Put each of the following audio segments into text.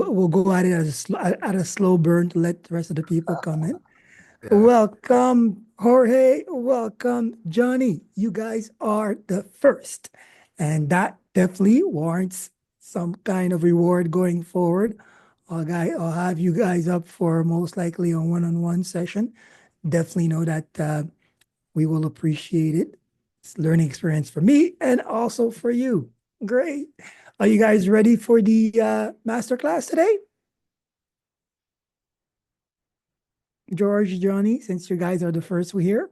we'll go at it at a slow burn to let the rest of the people come in. Yeah. Welcome, Jorge. Welcome, Johnny. You guys are the first. And that definitely warrants some kind of reward going forward. I'll have you guys up for most likely a one-on-one session. Definitely know that we will appreciate it. It's a learning experience for me and also for you. Great. Are you guys ready for the masterclass today? George, Johnny, since you guys are the first we hear.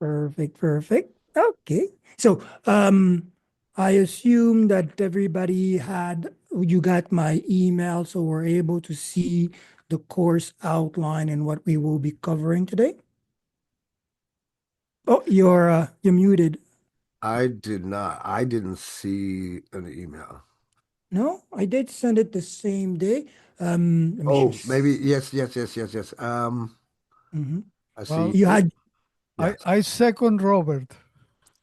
Perfect, perfect. Okay. So, I assume that everybody you got my email, so we're able to see the course outline and what we will be covering today. Oh, you're muted. I did not. I didn't see an email. No, I did send it the same day. Let me Oh, maybe just. yes, yes, yes, yes, yes. Mhm. I Well, see. You had I, Yes. I second Robert.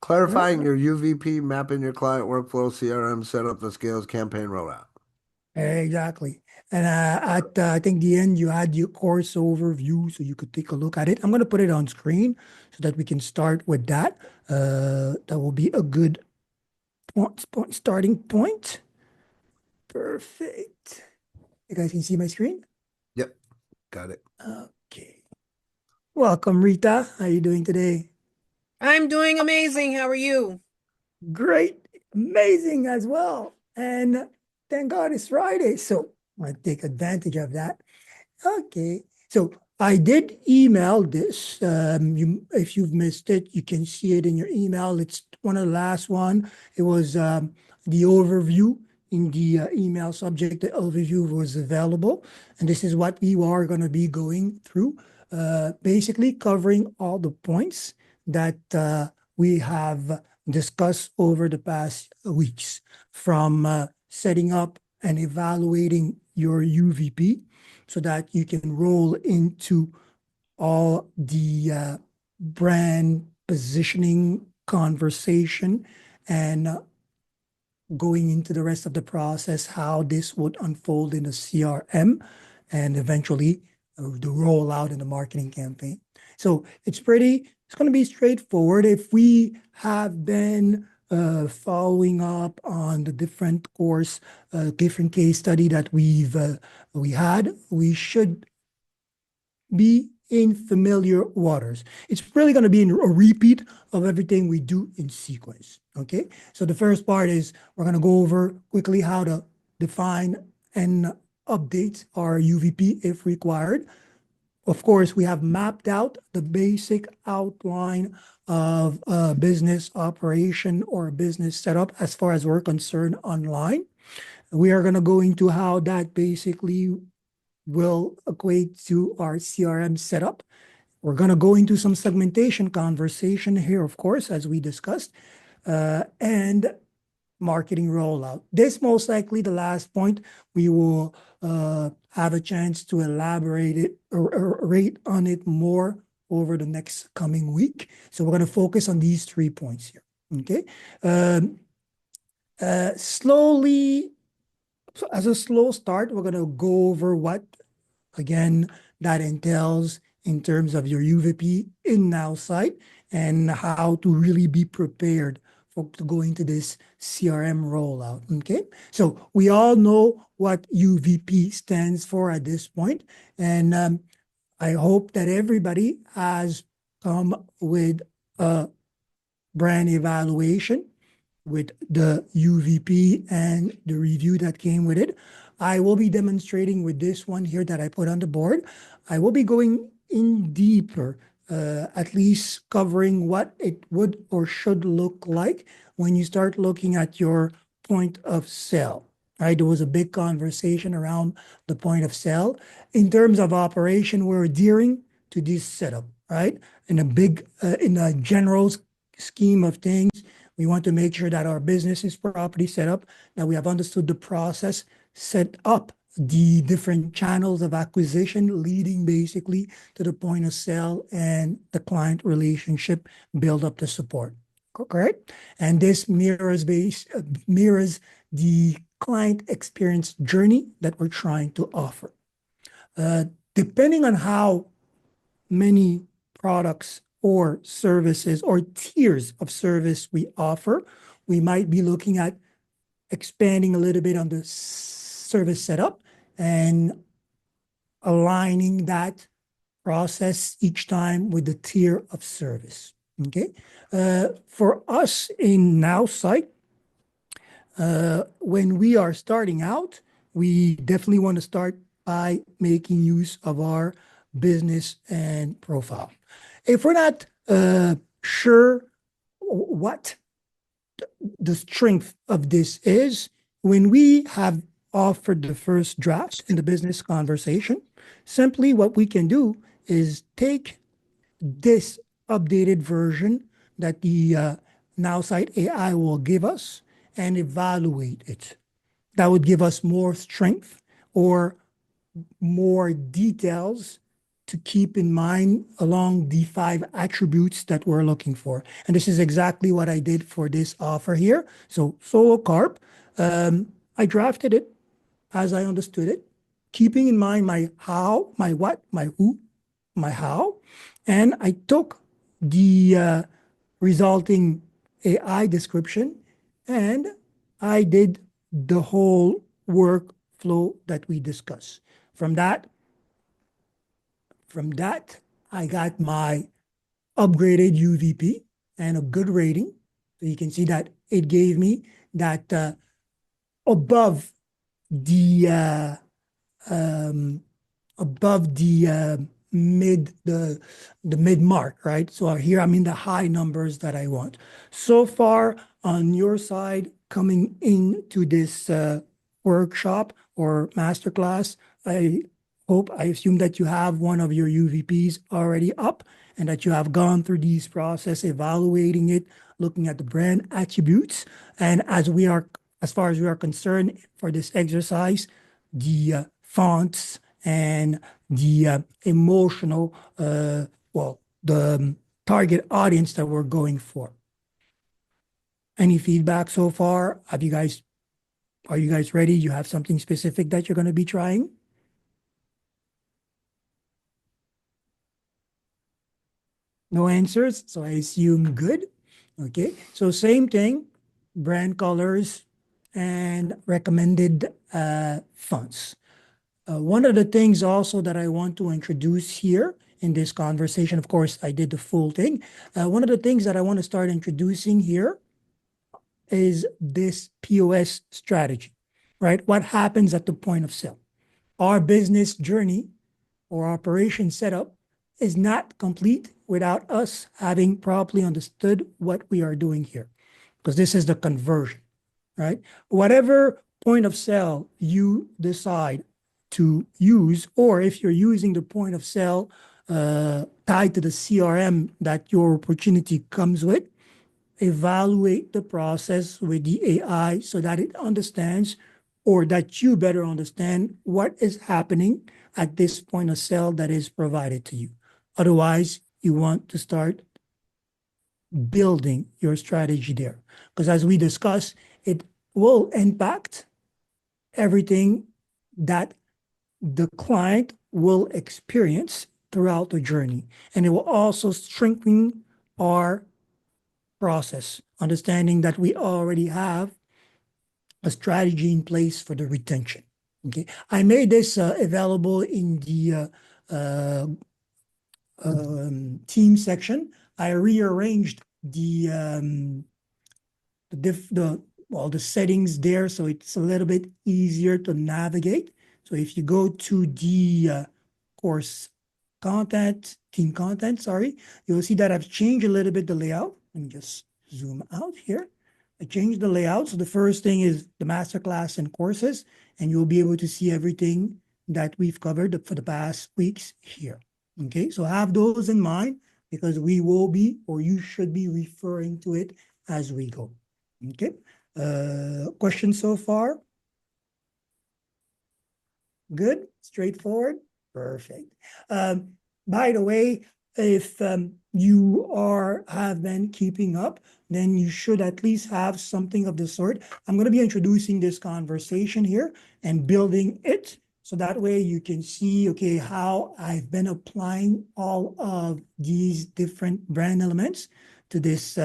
Clarifying perfect. your UVP, mapping your client workflow, CRM, set up the scales, campaign rollout. Exactly. And at I think the end you had your course overview, so you could take a look at it. I'm going to put it on screen so that we can start with that. That will be a good starting point. Perfect. You guys can see my screen? Yep, got it. Okay. Welcome, Rita. How are you doing today? I'm doing amazing. How are you? Great. Amazing as well. And thank God it's Friday, so I take advantage of that. Okay. So I did email this. If you've missed it, you can see it in your email. It's one of the last one. It was the overview in the email subject. The overview was available, and this is what we are going to be going through. Basically, covering all the points that we have discussed over the past weeks, from setting up and evaluating your UVP so that you can roll into all the brand positioning conversation and going into the rest of the process, how this would unfold in the CRM and eventually the rollout in the marketing campaign. So it's going to be straightforward. If we have been following up on the different course, different case study that we should be in familiar waters. It's really going to be a repeat of everything we do in sequence. Okay. So the first part is we're going to go over quickly how to define and update our UVP if required. Of course, we have mapped out the basic outline of a business operation or a business setup as far as we're concerned online. We are going to go into how that basically will equate to our CRM setup. We're going to go into some segmentation conversation here, of course, as we discussed, and marketing rollout. This most likely the last point we will have a chance to elaborate it or rate on it more over the next coming week. So we're going to focus on these 3 points here. Okay. Slowly, so as a slow start, we're going to go over what again that entails in terms of your UVP in now site and how to really be prepared for to go into this CRM rollout. Okay, so we all know what UVP stands for at this point, and I hope that everybody has come with a brand evaluation with the UVP and the review that came with it. I will be demonstrating with this one here that I put on the board. I will be going in deeper, at least covering what it would or should look like when you start looking at your point of sale. Right, there was a big conversation around the point of sale. In terms of operation, we're adhering to this setup, right? In a general scheme of things, we want to make sure that our business is properly set up, that we have understood the process, set up the different channels of acquisition leading basically to the point of sale and the client relationship build up the support. Correct? And this mirrors the client experience journey that we're trying to offer. Depending on how many products or services or tiers of service we offer, we might be looking at expanding a little bit on the service setup and aligning that process each time with the tier of service. Okay. For us in Now Site, when we are starting out, we definitely want to start by making use of our business and profile. If we're not sure what the strength of this is, when we have offered the first draft in the business conversation, simply what we can do is take this updated version that the Now Site AI will give us and evaluate it. That would give us more strength or more details to keep in mind along the 5 attributes that we're looking for. And this is exactly what I did for this offer here. So solo carp, I drafted it as I understood it, keeping in mind my how, my what, my who, my how. And I took the resulting AI description and I did the whole workflow that we discussed. From that, I got my upgraded UVP and a good rating. So you can see that it gave me that above the mid mark, right? So here I'm in the high numbers that I want. So far on your side, coming into this workshop or masterclass, I assume that you have one of your UVPs already up and that you have gone through these process, evaluating it, looking at the brand attributes. And as far as we are concerned for this exercise, the fonts and the emotional, the target audience that we're going for. Any feedback so far? Are you guys ready? You have something specific that you're going to be trying? No answers, so I assume good. Okay, so same thing, brand colors and recommended fonts. One of the things also that I want to introduce here in this conversation, of course, I did the full thing. One of the things that I want to start introducing here is this POS strategy, right? What happens at the point of sale? Our business journey or operation setup is not complete without us having properly understood what we are doing here, because this is the conversion, right? Whatever point of sale you decide to use, or if you're using the point of sale tied to the CRM that your opportunity comes with, evaluate the process with the AI so that it understands or that you better understand what is happening at this point of sale that is provided to you. Otherwise, you want to start building your strategy there. Because as we discussed, it will impact everything that the client will experience throughout the journey. And it will also strengthen our process, understanding that we already have a strategy in place for the retention. Okay, I made this available in the team section. I rearranged the settings there so it's a little bit easier to navigate. So if you go to the course content, team content, sorry, you'll see that I've changed a little bit the layout. Let me just zoom out here. I changed the layout. So the first thing is the masterclass and courses, and you'll be able to see everything that we've covered for the past weeks here. Okay, so have those in mind because we will be, or you should be referring to it as we go. Okay, questions so far? Good? Straightforward? Perfect. By the way, if you have been keeping up, then you should at least have something of the sort. I'm going to be introducing this conversation here and building it. So that way you can see, okay, how I've been applying all of these different brand elements to this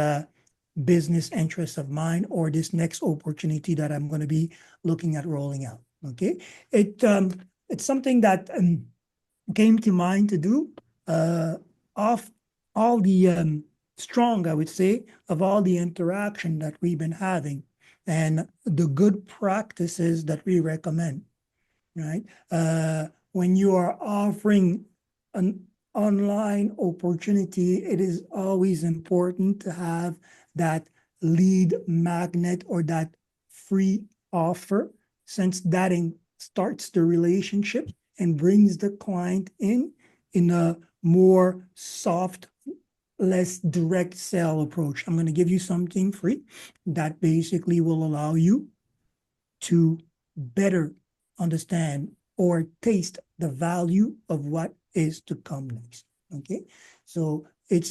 business interest of mine or this next opportunity that I'm going to be looking at rolling out. Okay, it's something that came to mind to do of all the strong, I would say, of all the interaction that we've been having and the good practices that we recommend, right? When you are offering an online opportunity, it is always important to have that lead magnet or that free offer, since that starts the relationship and brings the client in a more soft, less direct sale approach. I'm going to give you something free that basically will allow you to better understand or taste the value of what is to come next. Okay, so it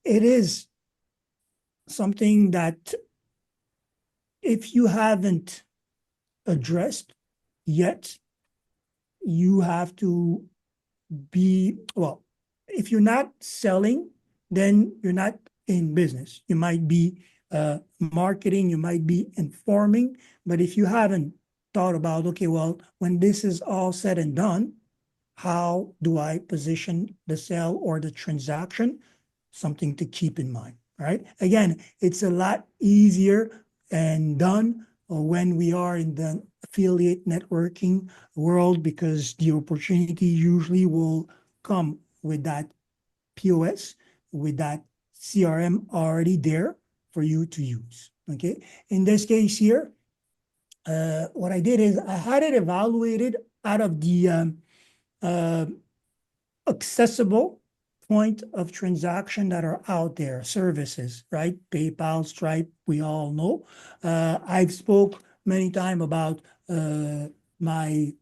is something that if you haven't addressed yet, you have to be, well, if you're not selling, then you're not in business. You might be marketing, you might be informing, but if you haven't thought about, okay, well, when this is all said and done, how do I position the sale or the transaction? Something to keep in mind, right? Again, it's a lot easier and done when we are in the affiliate networking world, because the opportunity usually will come with that POS, with that CRM already there for you to use. Okay. In this case here, what I did is I had it evaluated out of the accessible point of transaction that are out there, services, right? PayPal, Stripe, we all know. I've spoke many times about my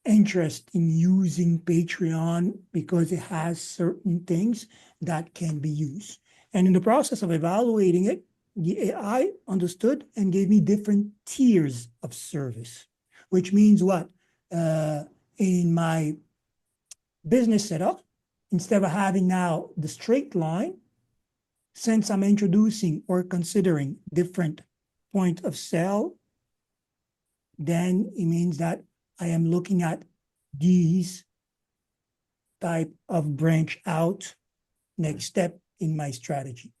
interest in using Patreon because it has certain things that can be used. And in the process of evaluating it, the AI understood and gave me different tiers of service, which means what? In my business setup, instead of having now the straight line, since I'm introducing or considering different point of sale, then it means that I am looking at these type of branch out next step in my strategy.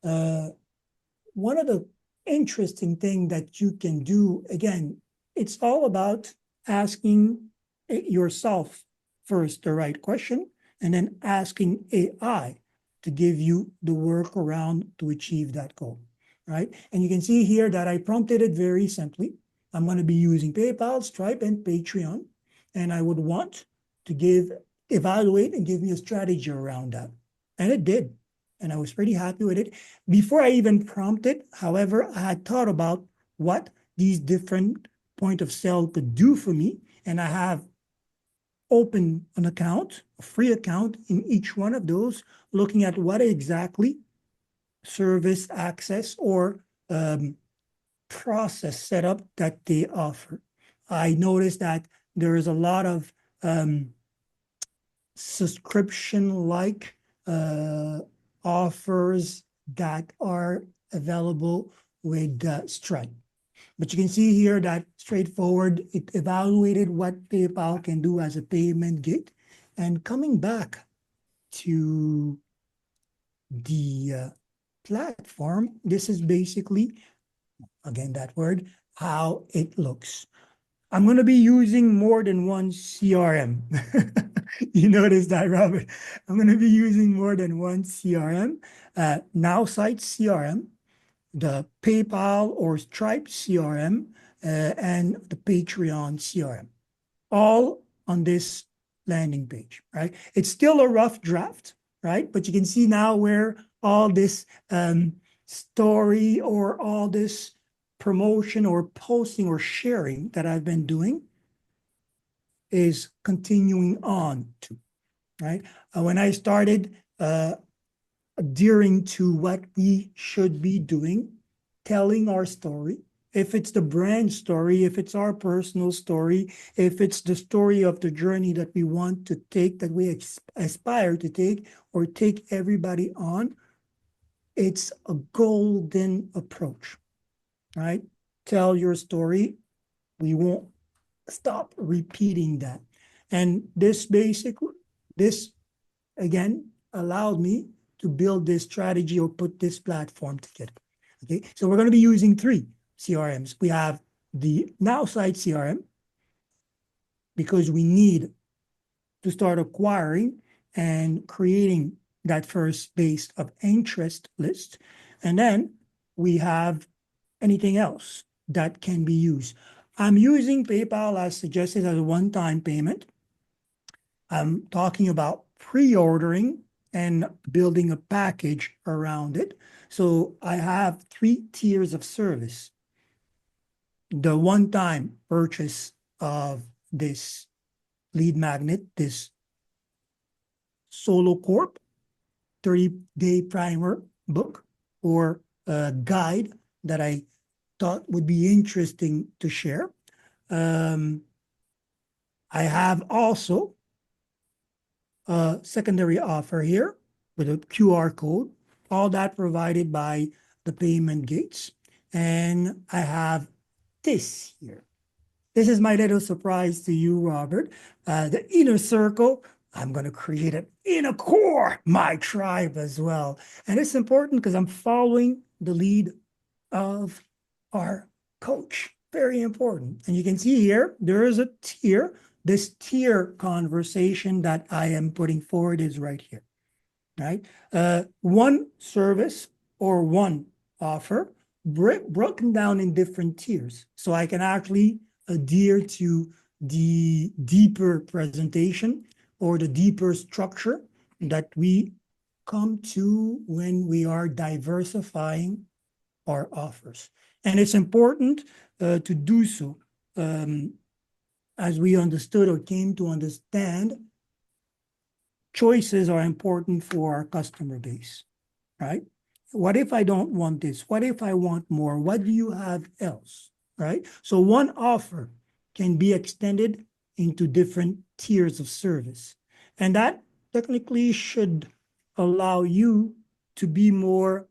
One of the interesting thing that you can do, again, it's all about asking yourself first the right question and then asking AI to give you the workaround to achieve that goal, right? And you can see here that I prompted it very simply. I'm going to be using PayPal, Stripe, and Patreon, and I would want to evaluate and give me a strategy around that. And it did. And I was pretty happy with it. Before I even prompted, however, I had thought about what these different point of sale could do for me. And I have opened an account, a free account in each one of those, looking at what exactly service access or process setup that they offer. I noticed that there is a lot of subscription-like offers that are available with Stripe. But you can see here that straightforward, it evaluated what PayPal can do as a payment gate. And coming back to the platform, this is basically, again, that word, how it looks. I'm going to be using more than one CRM. You notice that, Robert? I'm going to be using more than one CRM. Nowsite CRM, the PayPal or Stripe CRM, and the Patreon CRM, all on this landing page, right? It's still a rough draft, right? But you can see now where all this story or all this promotion or posting or sharing that I've been doing is continuing on to, right? When I started adhering to what we should be doing, telling our story, if it's the brand story, if it's our personal story, if it's the story of the journey that we want to take, that we aspire to take, or take everybody on, it's a golden approach, right? Tell your story. We won't stop repeating that. And this again allowed me to build this strategy or put this platform together. Okay, so we're going to be using 3 CRMs. We have the Now Site CRM because we need to start acquiring and creating that first base of interest list. And then we have anything else that can be used. I'm using PayPal as suggested as a one-time payment. I'm talking about pre-ordering and building a package around it. So I have 3 tiers of service. The one-time purchase of this lead magnet, this Solo Corp 30-day primer book or a guide that I thought would be interesting to share. I have also a secondary offer here with a QR code, all that provided by the payment gates. And I have this here. This is my little surprise to you, Robert. The inner circle, I'm going to create an inner core, my tribe as well. And it's important because I'm following the lead of our coach. Very important. And you can see here, there is a tier. This tier conversation that I am putting forward is right here, right? One service or one offer broken down in different tiers. So I can actually adhere to the deeper presentation or the deeper structure that we come to when we are diversifying our offers. And it's important to do so. As we understood or came to understand, choices are important for our customer base, right? What if I don't want this? What if I want more? What do you have else, right? So one offer can be extended into different tiers of service. And that technically should allow you to be more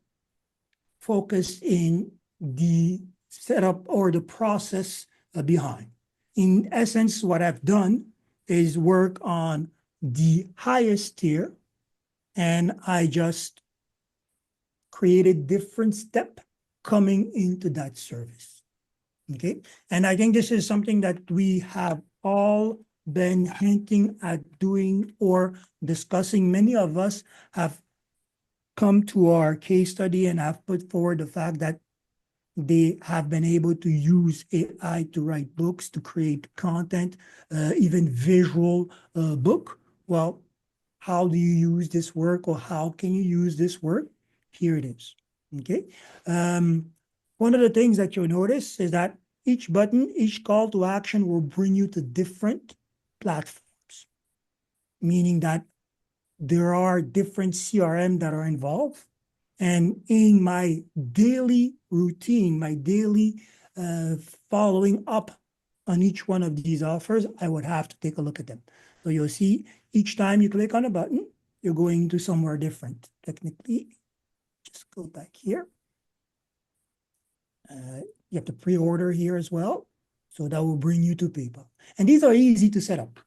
focused in the setup or the process behind. In essence, what I've done is work on the highest tier, and I just created different step coming into that service. Okay, and I think this is something that we have all been hinting at doing or discussing. Many of us have come to our case study and have put forward the fact that they have been able to use AI to write books, to create content, even visual book. Well, how do you use this work or how can you use this work? Here it is, okay? One of the things that you'll notice is that each button, each call to action will bring you to different platforms, meaning that there are different CRM that are involved. And in my daily routine, my daily following up on each one of these offers, I would have to take a look at them. So you'll see each time you click on a button, you're going to somewhere different. Technically, just go back here. You have to pre-order here as well. So that will bring you to PayPal. And these are easy to set up.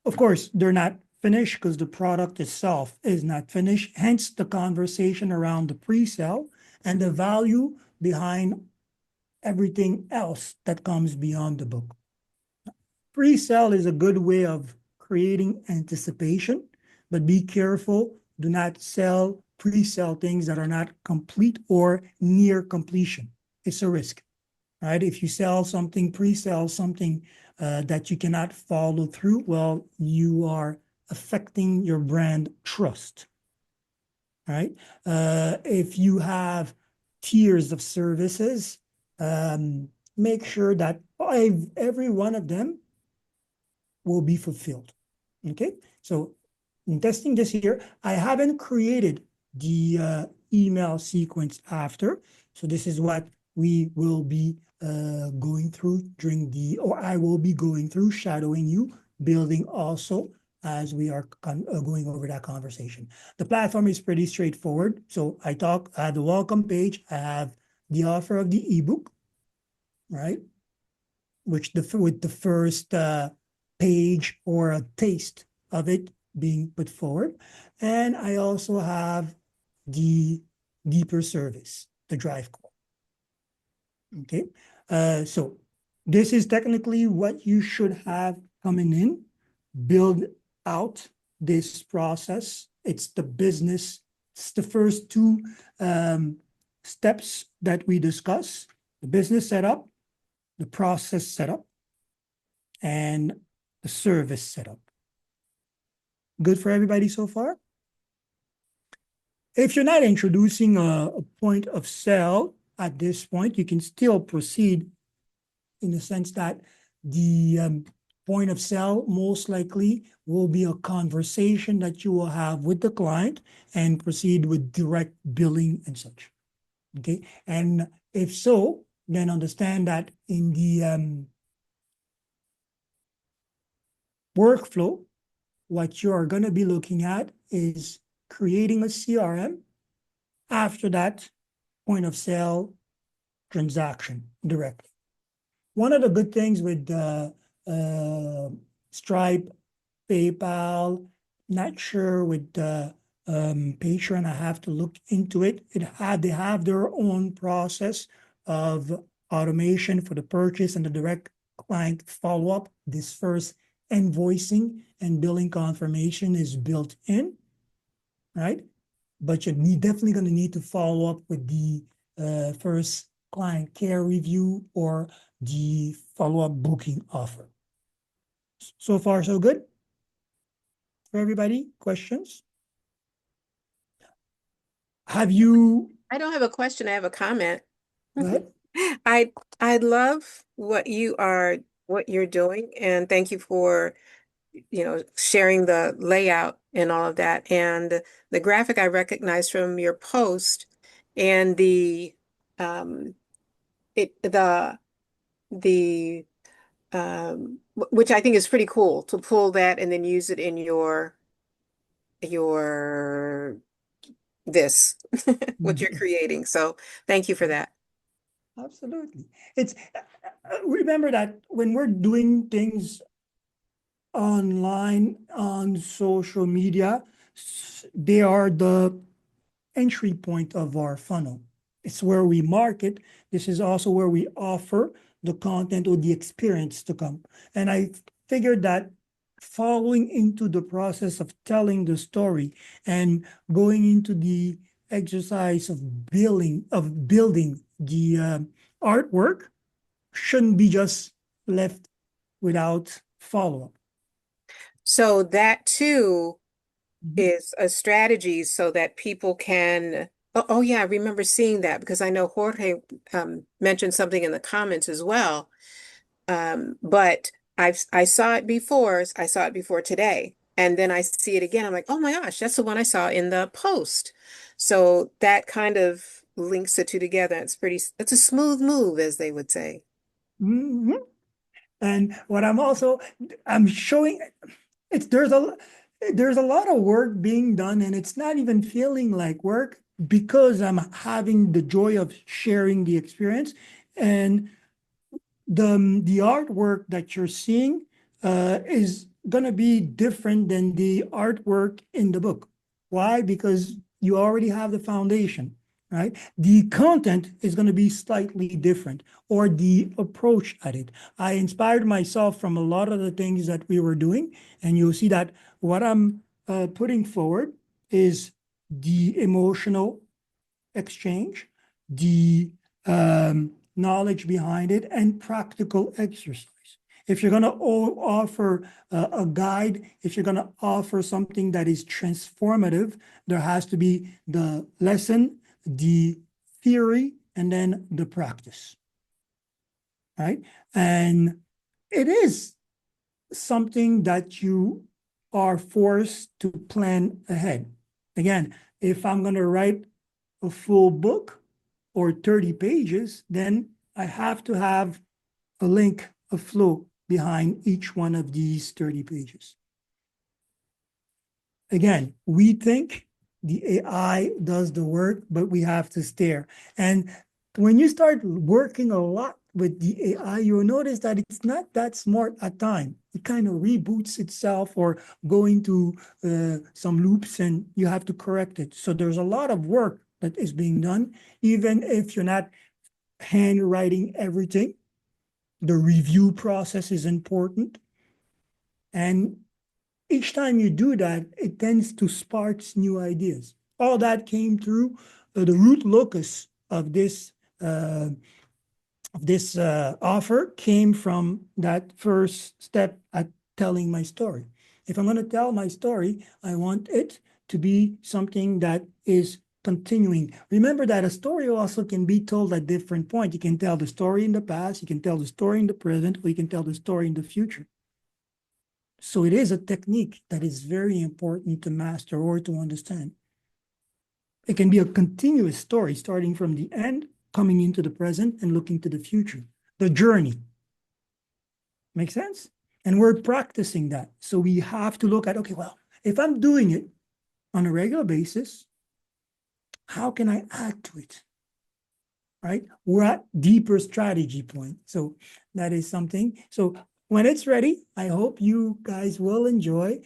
Of course, they're not finished because the product itself is not finished. Hence the conversation around the pre-sale and the value behind everything else that comes beyond the book. Pre-sale is a good way of creating anticipation, but be careful. Do not sell pre-sale things that are not complete or near completion. It's a risk, right? If you sell something, pre-sell something that you cannot follow through, well, you are affecting your brand trust, right? If you have tiers of services, make sure that every one of them will be fulfilled. Okay, so in testing this here, I haven't created the email sequence after. So this is what we will be going through or I will be going through, shadowing you, building also as we are going over that conversation. The platform is pretty straightforward. So I have the welcome page, I have the offer of the ebook, right? With the first page or a taste of it being put forward. And I also have the deeper service, the drive call. Okay, so this is technically what you should have coming in, build out this process. It's the business, it's the first two steps that we discuss, the business setup, the process setup, and the service setup. Good for everybody so far? If you're not introducing a point of sale at this point, you can still proceed in the sense that the point of sale most likely will be a conversation that you will have with the client and proceed with direct billing and such. Okay, and if so, then understand that in the workflow, what you are going to be looking at is creating a CRM after that point of sale transaction directly. One of the good things with Stripe, PayPal, not sure with Patreon, I have to look into it. They have their own process of automation for the purchase and the direct client follow-up. This first invoicing and billing confirmation is built in, right? But you're definitely going to need to follow up with the first client care review or the follow-up booking offer. So far, so good? For everybody, questions? Have you? I don't have a question, I have a comment. Go ahead. I love what you're doing, and thank you for sharing the layout and all of that. And the graphic I recognized from your post and the which I think is pretty cool to pull that and then use it in your this what you're creating. So thank you for that. Absolutely. It's remember that when we're doing things online on social media, they are the entry point of our funnel. It's where we market. This is also where we offer the content or the experience to come. And I figured that following into the process of telling the story and going into the exercise of building the artwork shouldn't be just left without follow-up. So that too is a strategy so that people can, oh yeah, I remember seeing that because I know Jorge mentioned something in the comments as well. But I saw it before today, and then I see it again. I'm like, oh my gosh, that's the one I saw in the post. So that kind of links the two together. It's a smooth move, as they would say. Mm-hmm. And what I'm showing, there's a lot of work being done, and it's not even feeling like work because I'm having the joy of sharing the experience. And the artwork that you're seeing is going to be different than the artwork in the book. Why? Because you already have the foundation, right? The content is going to be slightly different, or the approach at it. I inspired myself from a lot of the things that we were doing, and you'll see that what I'm putting forward is the emotional exchange, the knowledge behind it, and practical exercise. If you're going to offer a guide, if you're going to offer something that is transformative, there has to be the lesson, the theory, and then the practice, right? And it is something that you are forced to plan ahead. Again, if I'm going to write a full book or 30 pages, then I have to have a link, a flow behind each one of these 30 pages. Again, we think the AI does the work, but we have to stare. And when you start working a lot with the AI, you'll notice that it's not that smart at time. It kind of reboots itself or go into some loops and you have to correct it. So there's a lot of work that is being done, even if you're not handwriting everything. The review process is important. And each time you do that, it tends to spark new ideas. All that came through the root locus of this offer came from that first step at telling my story. If I'm going to tell my story, I want it to be something that is continuing. Remember that a story also can be told at different points. You can tell the story in the past, you can tell the story in the present, or you can tell the story in the future. So it is a technique that is very important to master or to understand. It can be a continuous story starting from the end, coming into the present and looking to the future. The journey. Make sense? And we're practicing that. So we have to look at, okay, well, if I'm doing it on a regular basis, how can I add to it? Right? We're at deeper strategy point. So that is something. So when it's ready, I hope you guys will enjoy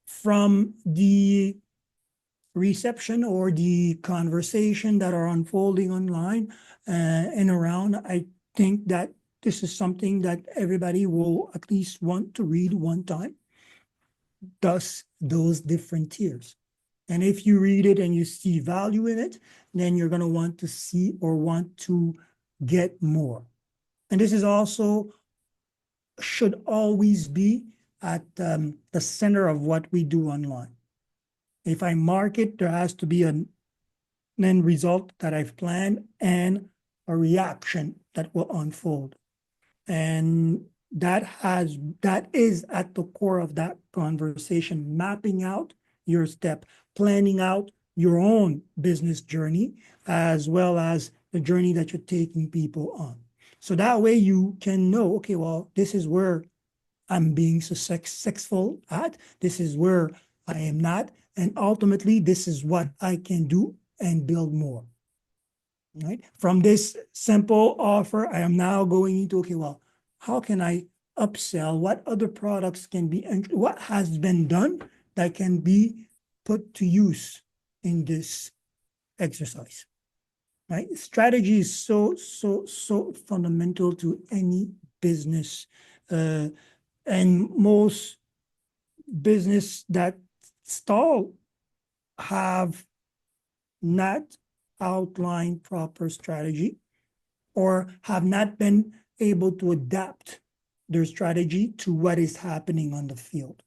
from the reception or the conversation that are unfolding online and around. I think that this is something that everybody will at least want to read one time, thus those different tiers. And if you read it and you see value in it, then you're going to want to see or want to get more. And this is also should always be at the center of what we do online. If I market, there has to be an end result that I've planned and a reaction that will unfold. And that is at the core of that conversation, mapping out your step, planning out your own business journey, as well as the journey that you're taking people on. So that way you can know, okay, well, this is where I'm being successful at. This is where I am not. And ultimately, this is what I can do and build more. Right? From this simple offer, I am now going into, okay, well, how can I upsell? What other products can be, and what has been done that can be put to use in this exercise? Right? Strategy is so fundamental to any business. And most business that stall have not outlined proper strategy or have not been able to adapt their strategy to what is happening on the field.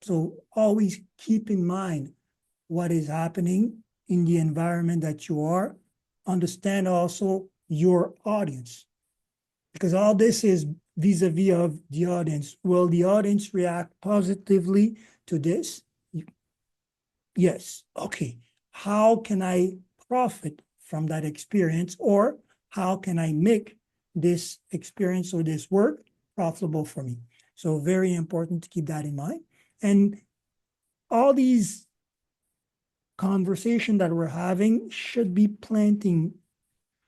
So always keep in mind what is happening in the environment that you are. Understand also your audience, because all this is vis-a-vis of the audience. Will the audience react positively to this? Yes. Okay. How can I profit from that experience, or how can I make this experience or this work profitable for me? So very important to keep that in mind. And all these conversations that we're having should be planting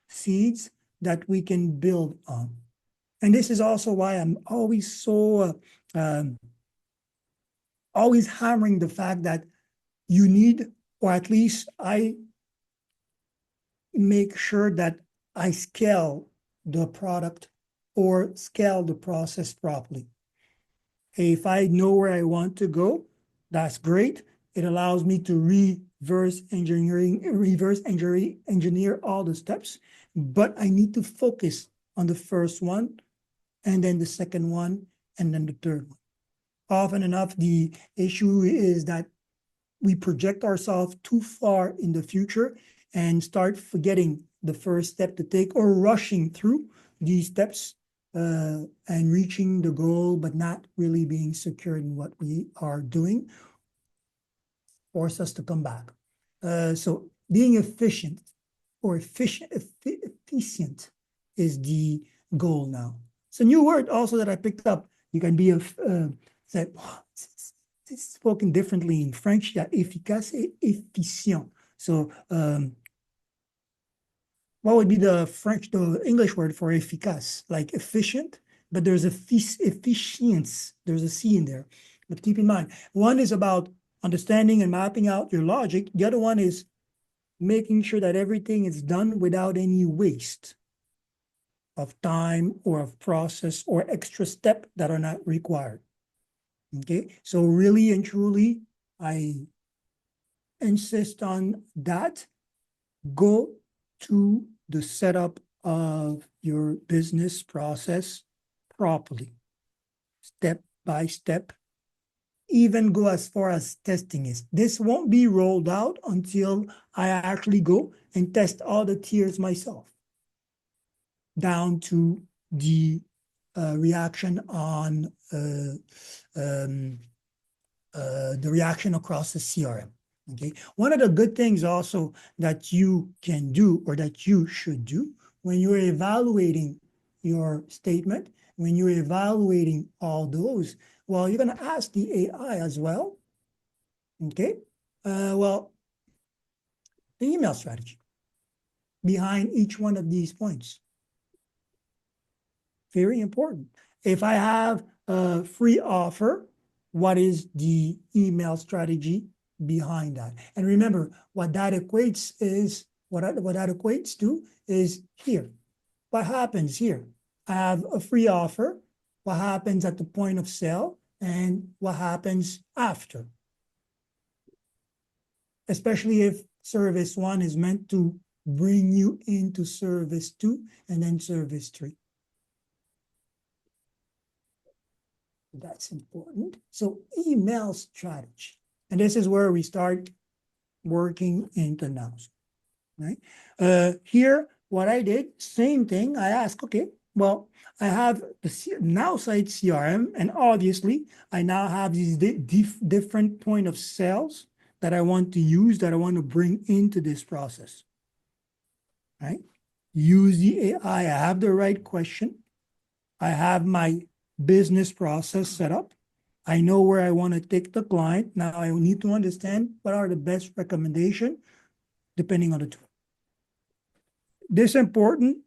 seeds that we can build on. And this is also why I'm always so always hammering the fact that you need, or at least I make sure that I scale the product or scale the process properly. If I know where I want to go, that's great. It allows me to reverse engineer all the steps, but I need to focus on the first one, and then the second one, and then the third one. Often enough, the issue is that we project ourselves too far in the future and start forgetting the first step to take, or rushing through these steps and reaching the goal, but not really being secure in what we are doing, force us to come back. So being efficient or efficient is the goal now. It's a new word also that I picked up. You can be said, it's spoken differently in French. Yeah, efficace et efficient. So what would be the English word for efficace? Like efficient, but there's efficiency. There's a C in there. But keep in mind, one is about understanding and mapping out your logic. The other one is making sure that everything is done without any waste of time or of process or extra step that are not required. Okay, so really and truly, I insist on that. Go to the setup of your business process properly, step by step. Even go as far as testing is. This won't be rolled out until I actually go and test all the tiers myself, down to the reaction on the reaction across the CRM. Okay. One of the good things also that you can do, or that you should do, when you're evaluating your statement, when you're evaluating all those, well, you're going to ask the AI as well. Okay. Well, the email strategy behind each one of these points. Very important. If I have a free offer, what is the email strategy behind that? And remember, what that equates is, what that equates to is here. What happens here? I have a free offer. What happens at the point of sale and what happens after? Especially if service 1 is meant to bring you into service 2 and then service 3. That's important. So email strategy. And this is where we start working into now. Right? Here, what I did, same thing. I asked, okay, well, I have the now site CRM, and obviously I now have these different point of sales that I want to use, that I want to bring into this process. Right? Use the AI. I have the right question. I have my business process set up. I know where I want to take the client. Now I need to understand what are the best recommendations depending on the tool. This is important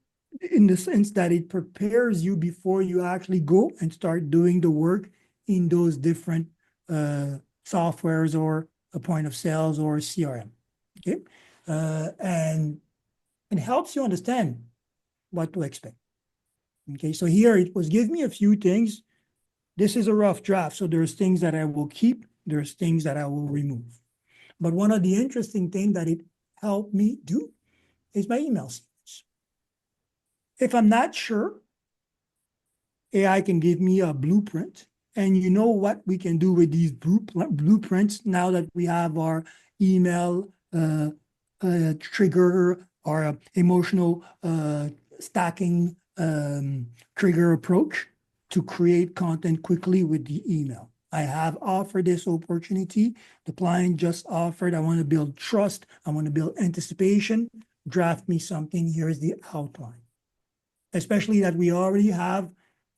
in the sense that it prepares you before you actually go and start doing the work in those different softwares or a point of sales or CRM. Okay, and it helps you understand what to expect. Okay, so here it was give me a few things. This is a rough draft, so there's things that I will keep, there's things that I will remove. But one of the interesting things that it helped me do is my email sequence. If I'm not sure, AI can give me a blueprint, and you know what we can do with these blueprints now that we have our email trigger or emotional stacking trigger approach to create content quickly with the email. I have offered this opportunity. The client just offered, I want to build trust. I want to build anticipation. Draft me something. Here's the outline. Especially that we already have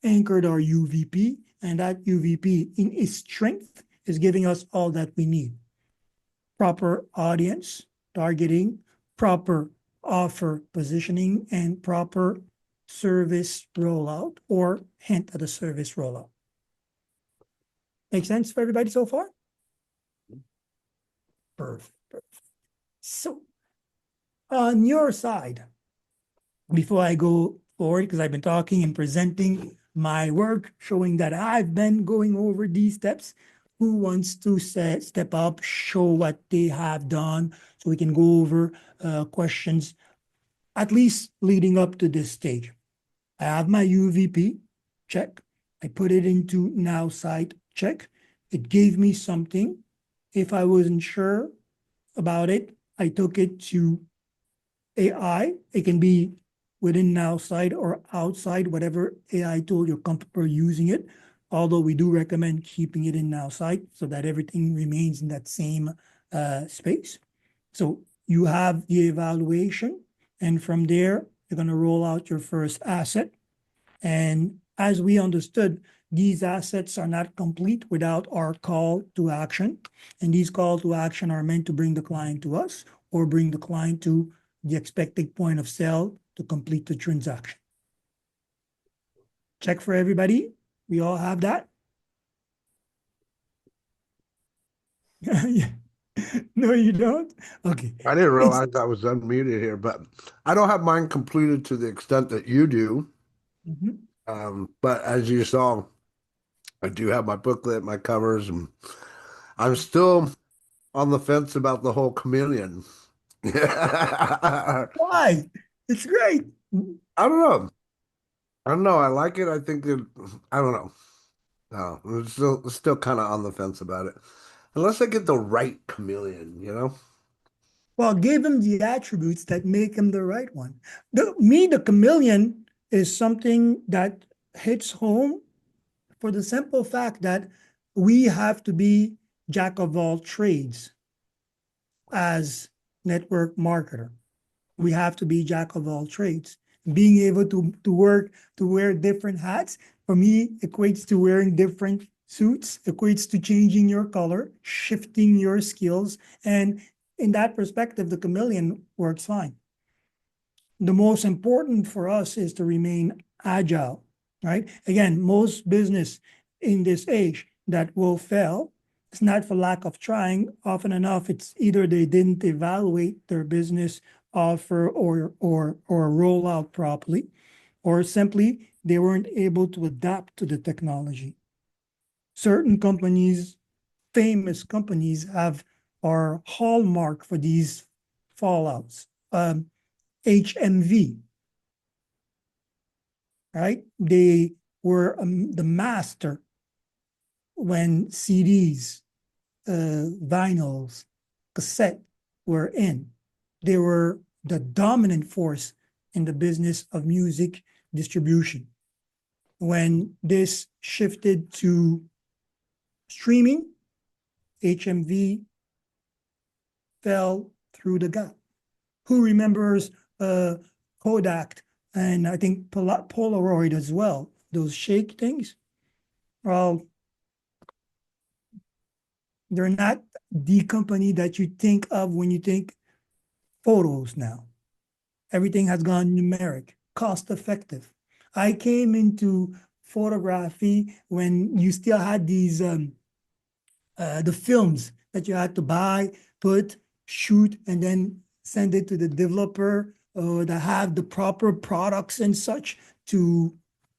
anchored our UVP, and that UVP in its strength is giving us all that we need. Proper audience targeting, proper offer positioning, and proper service rollout or hint at a service rollout. Make sense for everybody so far? Perfect. So on your side, before I go forward, because I've been talking and presenting my work, showing that I've been going over these steps, who wants to step up, show what they have done, so we can go over questions, at least leading up to this stage. I have my UVP, check. I put it into now site, check. It gave me something. If I wasn't sure about it, I took it to AI. It can be within Now Site or outside, whatever AI tool you're comfortable using it. Although we do recommend keeping it in Now Site so that everything remains in that same space. So you have the evaluation, and from there, you're going to roll out your first asset. And as we understood, these assets are not complete without our call to action. And these call to action are meant to bring the client to us or bring the client to the expected point of sale to complete the transaction. Check for everybody. We all have that. Yeah. No, you don't? Okay. I didn't realize I was unmuted here, but I don't have mine completed to the extent that you do. Mhm. But as you saw, I do have my booklet, my covers, and I'm still on the fence about the whole chameleon. I Why? It's great. don't know. I don't know. I like it. I think that I don't know. No, I'm still kind of on the fence about it. Unless I get the right chameleon, you know? Well, give him the attributes that make him the right one. The chameleon is something that hits home for the simple fact that we have to be jack of all trades as network marketer. We have to be jack of all trades. Being able to wear different hats, for me, equates to wearing different suits, equates to changing your color, shifting your skills. And in that perspective, the chameleon works fine. The most important for us is to remain agile, right? Again, most business in this age that will fail, it's not for lack of trying. Often enough, it's either they didn't evaluate their business offer or roll out properly, or simply they weren't able to adapt to the technology. Certain companies, famous companies, are hallmark for these fallouts. HMV, right? They were the master when CDs, vinyls, cassette were in. They were the dominant force in the business of music distribution. When this shifted to streaming, HMV fell through the gap. Who remembers Kodak and I think Polaroid as well, those shake things? Well, they're not the company that you think of when you think photos now. Everything has gone numeric, cost effective. I came into photography when you still had these the films that you had to buy, put, shoot, and then send it to the developer that have the proper products and such to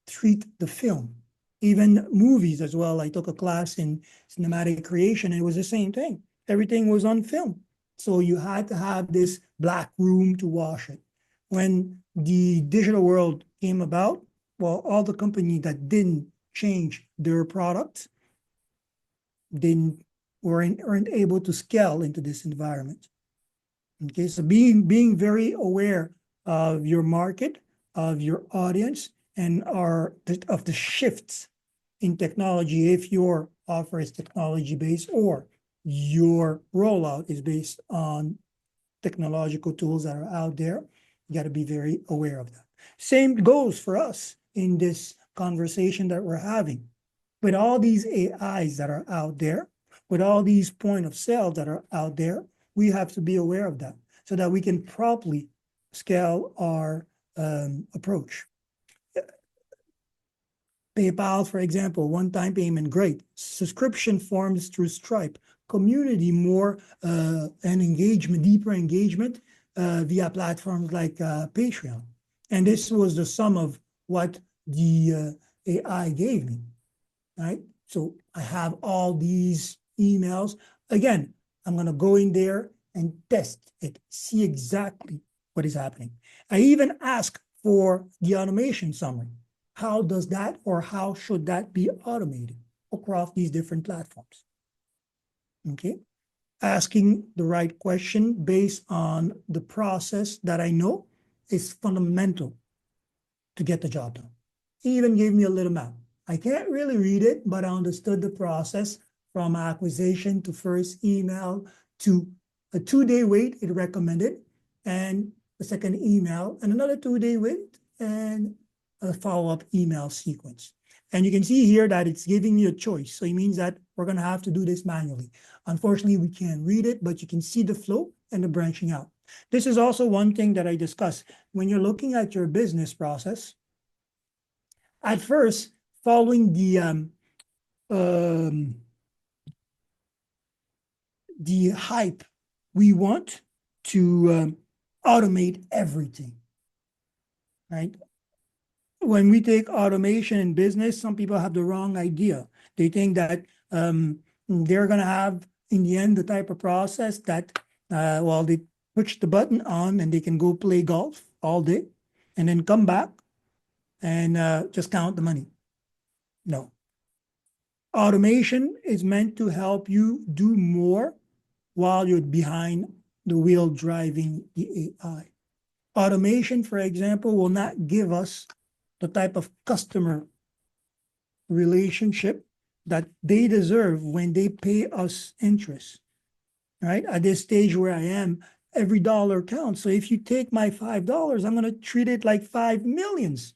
treat the film. Even movies as well. I took a class in cinematic creation, and it was the same thing. Everything was on film. So you had to have this black room to wash it. When the digital world came about, well, all the companies that didn't change their products weren't able to scale into this environment. Okay, so being very aware of your market, of your audience, and of the shifts in technology. If your offer is technology based or your rollout is based on technological tools that are out there, you got to be very aware of that. Same goes for us in this conversation that we're having. With all these AIs that are out there, with all these point of sale that are out there, we have to be aware of that so that we can properly scale our approach. PayPal, for example, one-time payment, great. Subscription forms through Stripe. Community, more and engagement, deeper engagement via platforms like Patreon. And this was the sum of what the AI gave me, right? So I have all these emails. Again, I'm going to go in there and test it, see exactly what is happening. I even ask for the automation summary. How does that or how should that be automated across these different platforms? Okay. Asking the right question based on the process that I know is fundamental to get the job done. He even gave me a little map. I can't really read it, but I understood the process from acquisition to first email to a 2-day wait, it recommended, and the second email, and another 2-day wait, and a follow-up email sequence. And you can see here that it's giving me a choice. So it means that we're going to have to do this manually. Unfortunately, we can't read it, but you can see the flow and the branching out. This is also one thing that I discussed. When you're looking at your business process, at first, following the hype, we want to automate everything, right? When we take automation in business, some people have the wrong idea. They think that they're going to have, in the end, the type of process that, well, they push the button on and they can go play golf all day and then come back and just count the money. No. Automation is meant to help you do more while you're behind the wheel driving the AI. Automation, for example, will not give us the type of customer relationship that they deserve when they pay us interest, right? At this stage where I am, every dollar counts. So if you take my $5, I'm going to treat it like 5 millions.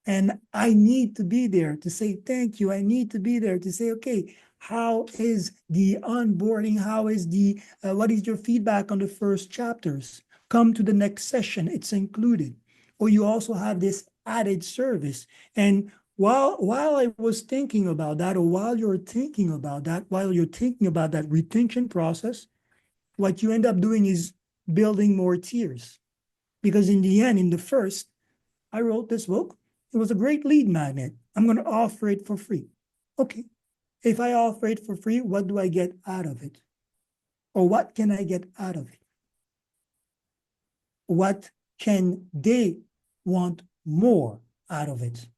And I need to be there to say thank you. I need to be there to say, okay, how is the onboarding? How is the, what is your feedback on the first chapters? Come to the next session, it's included. Or you also have this added service. And while I was thinking about that, or while you're thinking about that, while you're thinking about that retention process, what you end up doing is building more tiers. Because in the end, in the first, I wrote this book. It was a great lead magnet. I'm going to offer it for free. Okay. If I offer it for free, what do I get out of it? Or what can I get out of it? What can they want more out of it?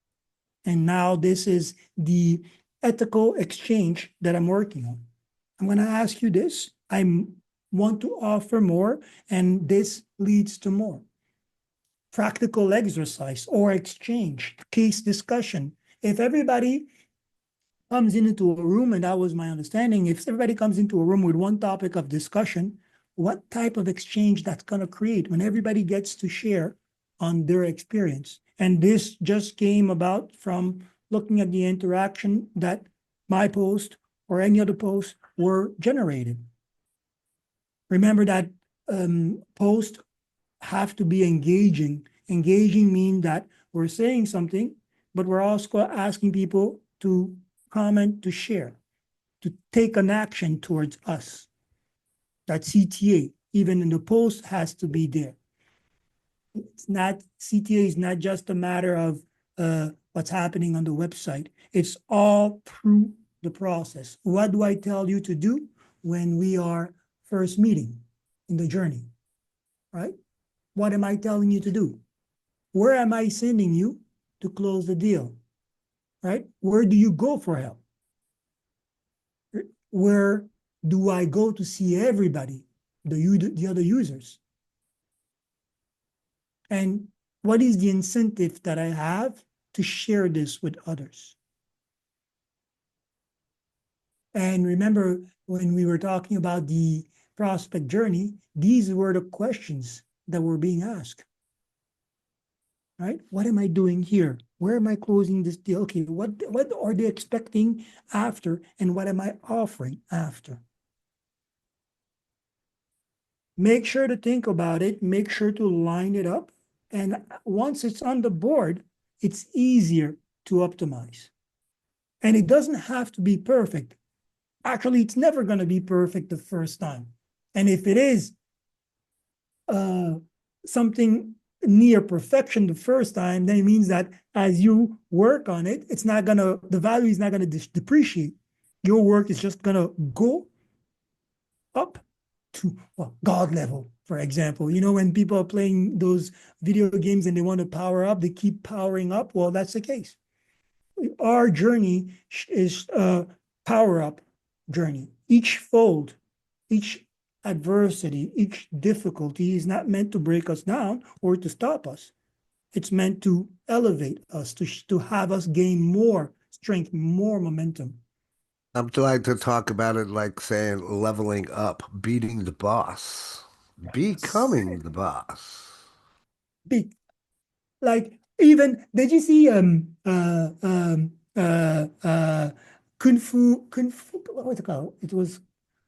And now this is the ethical exchange that I'm working on. I'm going to ask you this. I want to offer more, and this leads to more. Practical exercise or exchange, case discussion. If everybody comes into a room, and that was my understanding, if everybody comes into a room with one topic of discussion, what type of exchange that's going to create when everybody gets to share on their experience? And this just came about from looking at the interaction that my post or any other post were generated. Remember that posts have to be engaging. Engaging means that we're saying something, but we're also asking people to comment, to share, to take an action towards us. That CTA, even in the post, has to be there. It's not, CTA is not just a matter of what's happening on the website. It's all through the process. What do I tell you to do when we are first meeting in the journey, right? What am I telling you to do? Where am I sending you to close the deal, right? Where do you go for help? Where do I go to see everybody, the other users? And what is the incentive that I have to share this with others? And remember, when we were talking about the prospect journey, these were the questions that were being asked, right? What am I doing here? Where am I closing this deal? Okay, what are they expecting after, and what am I offering after? Make sure to think about it. Make sure to line it up. And once it's on the board, it's easier to optimize. And it doesn't have to be perfect. Actually, it's never going to be perfect the first time. And if it is something near perfection the first time, then it means that as you work on it, it's not going to, the value is not going to depreciate. Your work is just going to go up to, well, God level, for example. You know, when people are playing those video games and they want to power up, they keep powering up. Well, that's the case. Our journey is a power up journey. Each fold, each adversity, each difficulty is not meant to break us down or to stop us. It's meant to elevate us, to have us gain more strength, more momentum. I'm like to talk about it like saying leveling up, beating the boss, becoming the boss. Be like even did you see Kung Fu what was it called? It was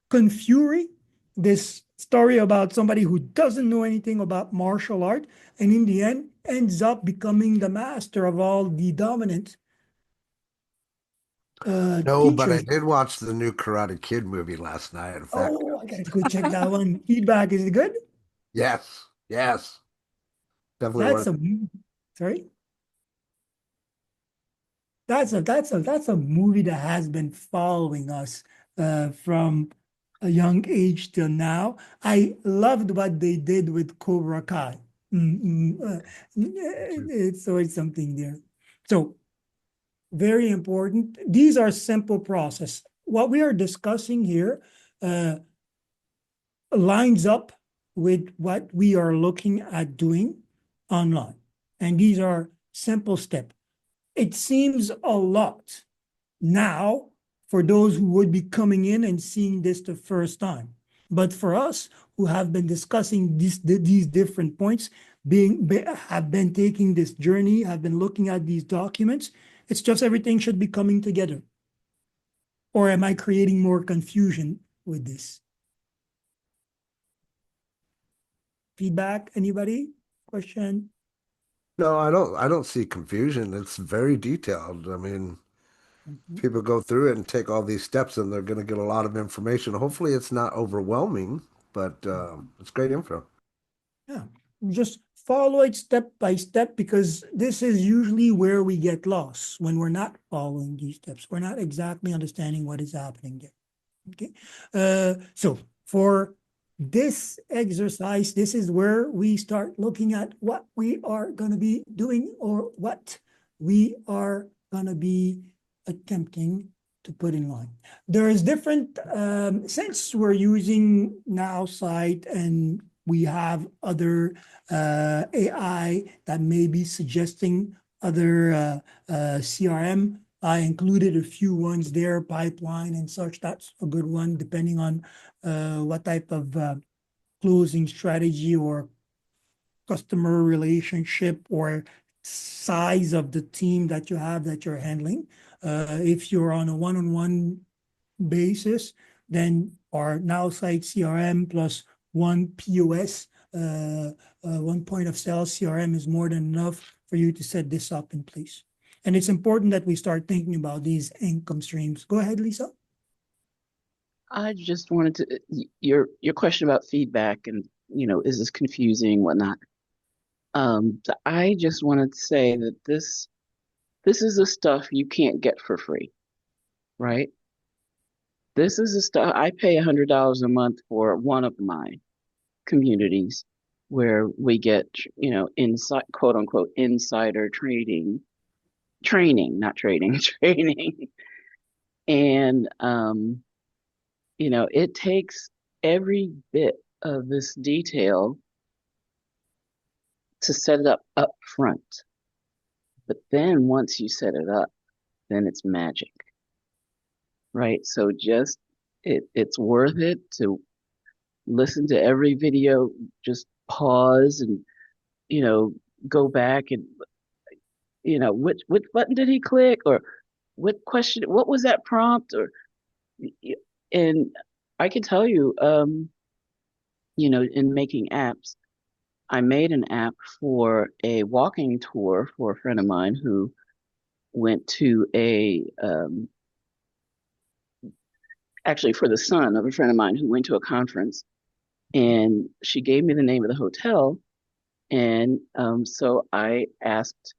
Kung Fury, this story about somebody who doesn't know anything about martial art and in the end ends up becoming the master of all the dominant No, but I teachers. did watch the new Karate Kid movie last night. In fact, Oh, I gotta go check that one. Feedback, is it good? yes, yes, definitely That's worth a it. sorry. That's a movie that has been following us from a young age till now. I loved what they did with Cobra Kai. It's always something there. So very important. These are simple process. What we are discussing here uh, lines up with what we are looking at doing online, and these are simple steps. It seems a lot now for those who would be coming in and seeing this the first time. But for us who have been discussing these different points, have been taking this journey, have been looking at these documents, it's just everything should be coming together. Or am I creating more confusion with this? Feedback, anybody? Question? No, I don't see confusion. It's very detailed. I mean, Mhm. people go through it and take all these steps, and they're going to get a lot of information. Hopefully, it's not overwhelming, but it's great info. Yeah, just follow it step by step because this is usually where we get lost when we're not following these steps. We're not exactly understanding what is happening there. Okay. So for this exercise, this is where we start looking at what we are going to be doing or what we are going to be attempting to put in line. There is different, since we're using now site and we have other AI that may be suggesting other CRM. I included a few ones there, pipeline and such. That's a good one, depending on what type of closing strategy or customer relationship or size of the team that you have that you're handling. If you're on a one-on-one basis, then our now site CRM plus one POS, one point of sale CRM is more than enough for you to set this up in place. And it's important that we start thinking about these income streams. Go ahead, Lisa. I just wanted to your question about feedback and is this confusing, whatnot. I just wanted to say that this is the stuff you can't get for free, right? This is the stuff I pay $100 a month for one of my communities where we get, inside quote unquote insider training, not trading, training. And it takes every bit of this detail to set it up front. But then once you set it up, then it's magic, right? So just it's worth it to listen to every video, just pause and you know go back and which button did he click or what was that prompt or and I can tell you in making apps, I made an app for a walking tour for a friend of mine who went to actually for the son of a friend of mine who went to a conference, and she gave me the name of the hotel, and so I asked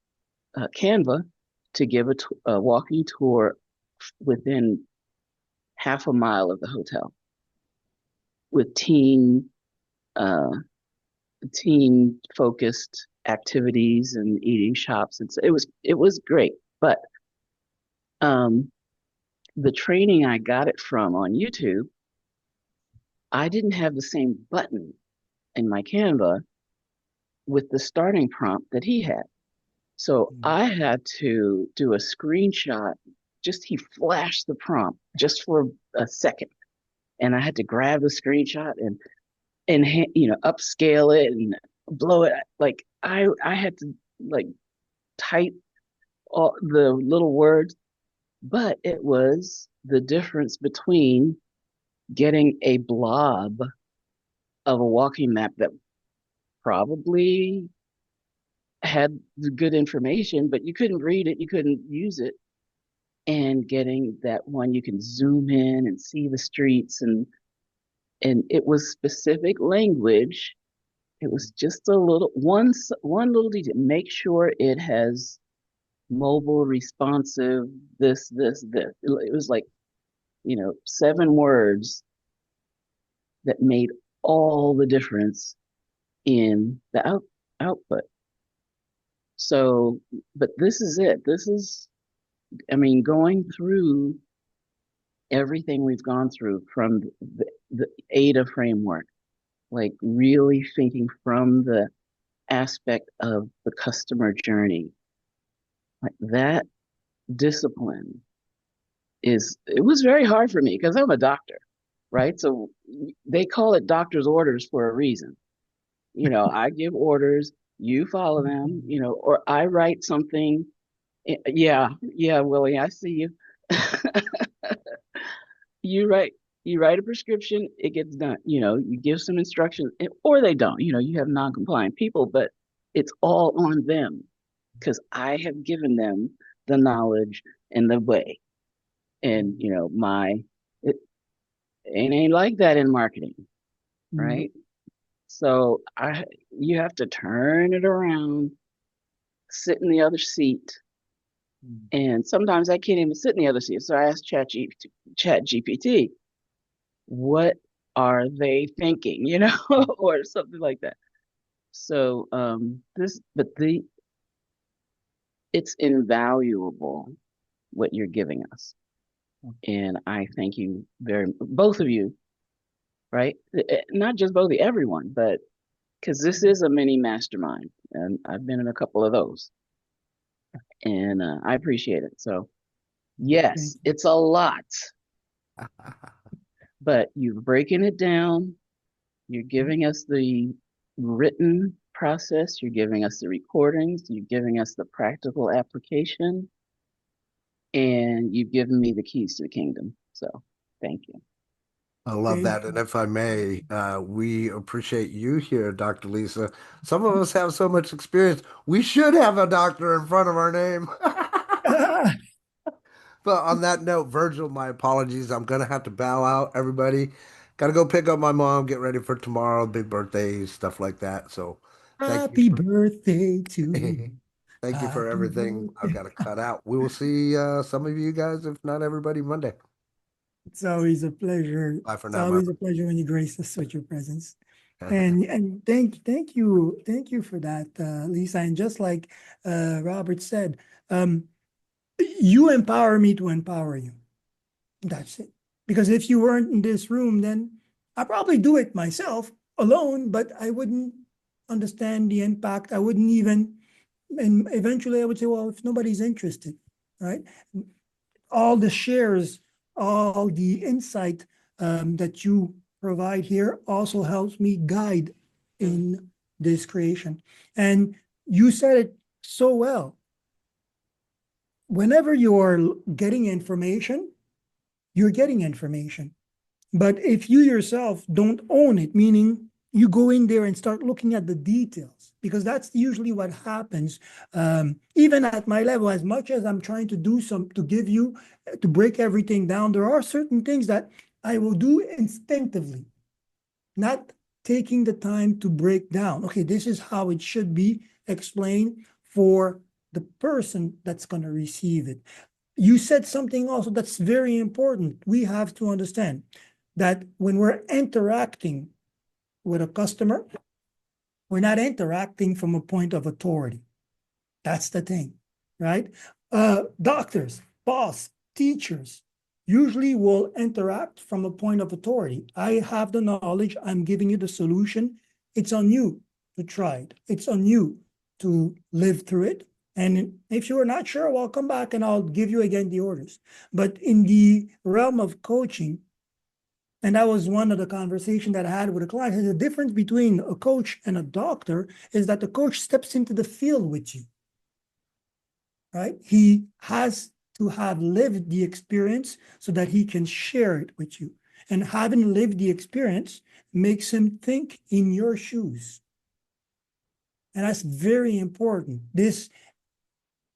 Canva to give a walking tour within half a mile of the hotel with uh, teen focused activities and eating shops, and so it was great. But um, the training I got it from on YouTube, I didn't have the same button in my Canva with the starting prompt that he had. So I had to do a screenshot. Just he flashed the prompt just for a second, and I had to grab the screenshot and upscale it and blow it. Like I had to like type all the little words, but it was the difference between getting a blob of a walking map that probably had the good information, but you couldn't read it, you couldn't use it, and getting that one you can zoom in and see the streets, and it was specific language. It was just a little one little detail. Make sure it has mobile responsive this. It was like 7 words that made all the difference in the output. So, but this is it. This is, I mean, going through everything we've gone through from the ADA framework, like really thinking from the aspect of the customer journey, like that discipline it was very hard for me because I'm a doctor, right? So they call it doctor's orders for a reason. I give orders, you follow them, or I write something. Yeah, Willie, I see you. you write you write a prescription, it gets done. You give some instructions, or they don't. You have non-compliant people, but it's all on them because I have given them the knowledge and the way. And it ain't like that in marketing, right? So you have to turn it around, sit in the other seat. And sometimes I can't even sit in the other seat. So I asked ChatGPT, what are they thinking, or something like that. So it's invaluable what you're giving us. And I thank you both of you, right? Not just both of you, everyone, but because this is a mini mastermind, and I've been in a couple of those, and I appreciate it. So yes, it's a lot, but you're breaking it down. You're giving us the written process. You're giving us the recordings. You're giving us the practical application, and you've given me the keys to the kingdom. So thank you. I love that. And if I may, we appreciate you here, Dr. Lisa. Some of us have so much experience. We should have a doctor in front of our name. But on that note, Virgil, my apologies. I'm going to have to bow out, everybody. Got to go pick up my mom, get ready for tomorrow, big birthday, stuff like that. So Happy birthday to you. Thank you for everything. I've got to cut out. We will see some of you guys, if not everybody, Monday. It's always a pleasure. Bye for It's now. always a pleasure when you grace us with your presence. And thank you for that, Lisa. And just like Robert said, you empower me to empower you. That's it. Because if you weren't in this room, then I'd probably do it myself alone, but I wouldn't understand the impact. I wouldn't even, and eventually I would say, well, if nobody's interested, right? All the shares, all the insight that you provide here also helps me guide in this creation. And you said it so well. Whenever you're getting information, you're getting information. But if you yourself don't own it, meaning you go in there and start looking at the details, because that's usually what happens. Even at my level, as much as I'm trying to do to give you, to break everything down, there are certain things that I will do instinctively, not taking the time to break down. Okay, this is how it should be explained for the person that's going to receive it. You said something also that's very important. We have to understand that when we're interacting with a customer, we're not interacting from a point of authority. That's the thing, right? Doctors, boss, teachers usually will interact from a point of authority. I have the knowledge. I'm giving you the solution. It's on you to try it. It's on you to live through it And if you are not sure, well, come back and I'll give you again the orders. But in the realm of coaching, and that was one of the conversation that I had with a client, the difference between a coach and a doctor is that the coach steps into the field with you, right? He has to have lived the experience so that he can share it with you. And having lived the experience makes him think in your shoes. And that's very important. This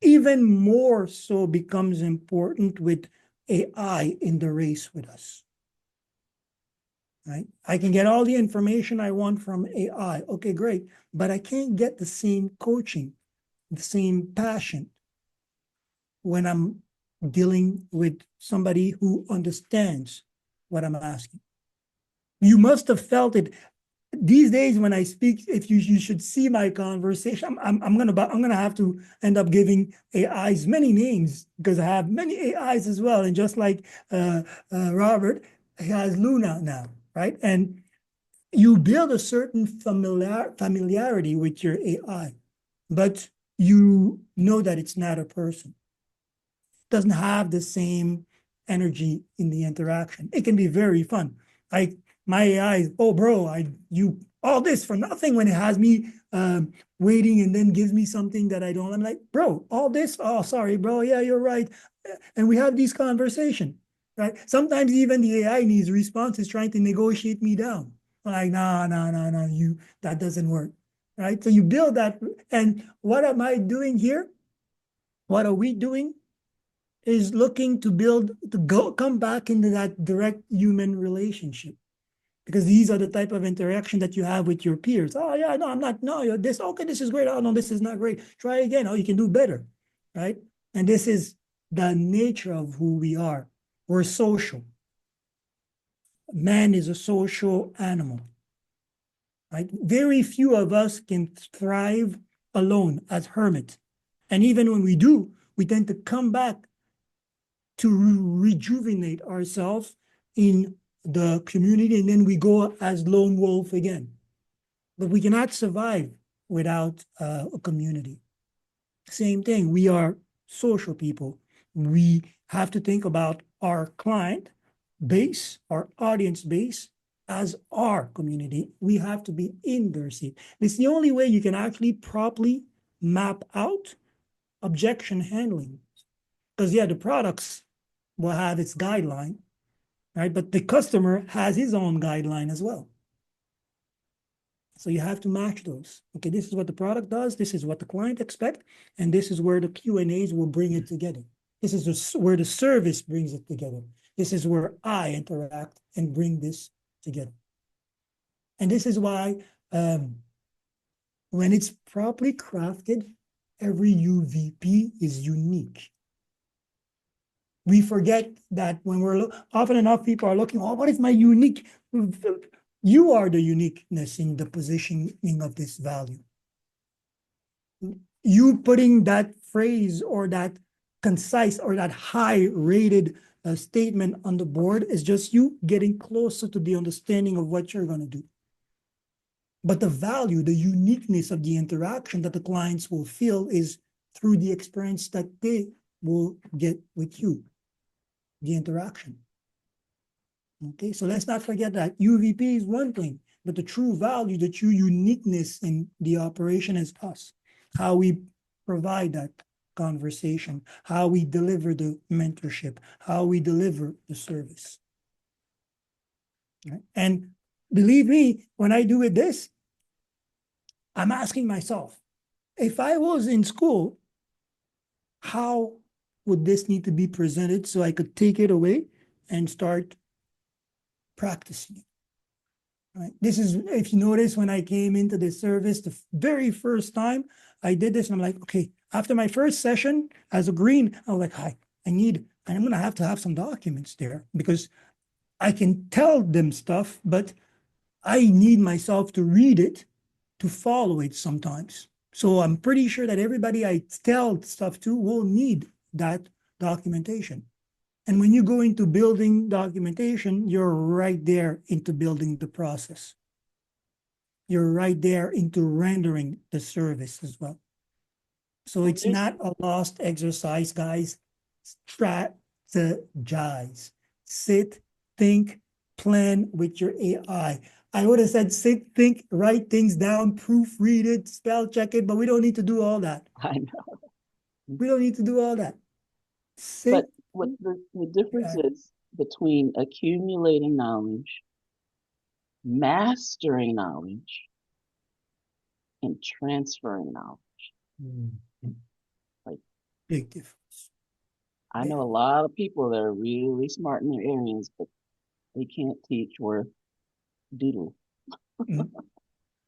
even more so becomes important with AI in the race with us. Right? I can get all the information I want from AI. Okay, great. But I can't get the same coaching, the same passion when I'm dealing with somebody who understands what I'm asking. You must have felt it these days when I speak. If you should see my conversation, I'm gonna have to end up giving AIs many names because I have many AIs as well. And just like Robert, he has Luna now, right? And you build a certain familiarity with your AI, but you know that it's not a person. It doesn't have the same energy in the interaction. It can be very fun. My AI is, oh bro, you all this for nothing when it has me waiting and then gives me something that I don't. I'm like, bro, all this? Oh, sorry, bro. Yeah, you're right. And we have these conversations, right? Sometimes even the AI needs responses trying to negotiate me down. I'm like, no, that doesn't work, right? So you build that. And what am I doing here? What are we doing? Is looking to come back into that direct human relationship. Because these are the type of interaction that you have with your peers. Oh, yeah, no, I'm not, no, you're this, okay, this is great. Oh, no, this is not great. Try again. Oh, you can do better, right? And this is the nature of who we are. We're social. Man is a social animal, right? Very few of us can thrive alone as hermits. And even when we do, we tend to come back to rejuvenate ourselves in the community, and then we go as lone wolf again. But we cannot survive without a community. Same thing, we are social people. We have to think about our client base, our audience base, as our community. We have to be in their seat. It's the only way you can actually properly map out objection handling. Because, yeah, the products will have its guideline, right? But the customer has his own guideline as well. So you have to match those. Okay, this is what the product does. This is what the client expects. And this is where the Q&As will bring it together. This is where the service brings it together. This is where I interact and bring this together. And this is why when it's properly crafted, every UVP is unique. We forget that when we're often enough people are looking, oh, what is my unique? You are the uniqueness in the positioning of this value. You putting that phrase or that concise or that high rated statement on the board is just you getting closer to the understanding of what you're going to do. But the value, the uniqueness of the interaction that the clients will feel is through the experience that they will get with you, the interaction. Okay, so let's not forget that UVP is one thing, but the true value, the true uniqueness in the operation is us, how we provide that conversation, how we deliver the mentorship, how we deliver the service. Right? And believe me, when I do it this, I'm asking myself, if I was in school, how would this need to be presented so I could take it away and start practicing it? Right. This is, if you notice, when I came into the service, the very first time I did this, and I'm like, okay, after my first session as a green, I was like, hi, I'm going to have some documents there because I can tell them stuff, but I need myself to read it to follow it sometimes. So I'm pretty sure that everybody I tell stuff to will need that documentation. And when you go into building documentation, you're right there into building the process. You're right there into rendering the service as well. So it's not a lost exercise, guys. Strategize. Sit, think, plan with your AI. I would have said sit, think, write things down, proofread it, spell check it, but we don't need to do all that. I know. We don't need to do all that. But Sit. what the difference Yeah. is between accumulating knowledge, mastering knowledge, and transferring knowledge. Like, Big difference. I know a lot of people that are really smart in their areas, but they can't teach worth doodle.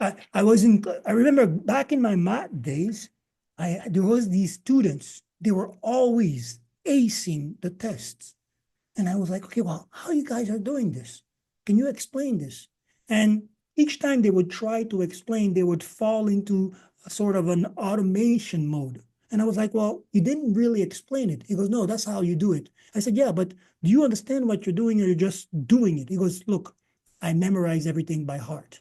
I remember back in my math days, there was these students, they were always acing the tests. And I was like, okay, well, how you guys are doing this? Can you explain this? And each time they would try to explain, they would fall into a sort of an automation mode. And I was like, well, you didn't really explain it. He goes, no, that's how you do it. I said, yeah, but do you understand what you're doing or you're just doing it? He goes, look, I memorize everything by heart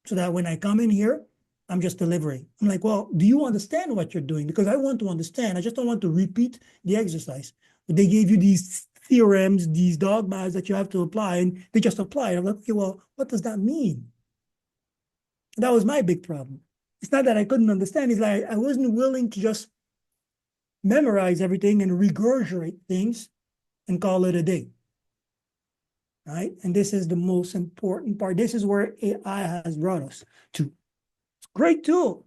so that when I come in here, I'm just delivering. I'm like, well, do you understand what you're doing? Because I want to understand. I just don't want to repeat the exercise. But they gave you these theorems, these dogmas that you have to apply, and they just apply it. I'm like, okay, well, what does that mean? That was my big problem. It's not that I couldn't understand. It's like I wasn't willing to just memorize everything and regurgitate things and call it a day. Right? And this is the most important part. This is where AI has brought us to. Great tool.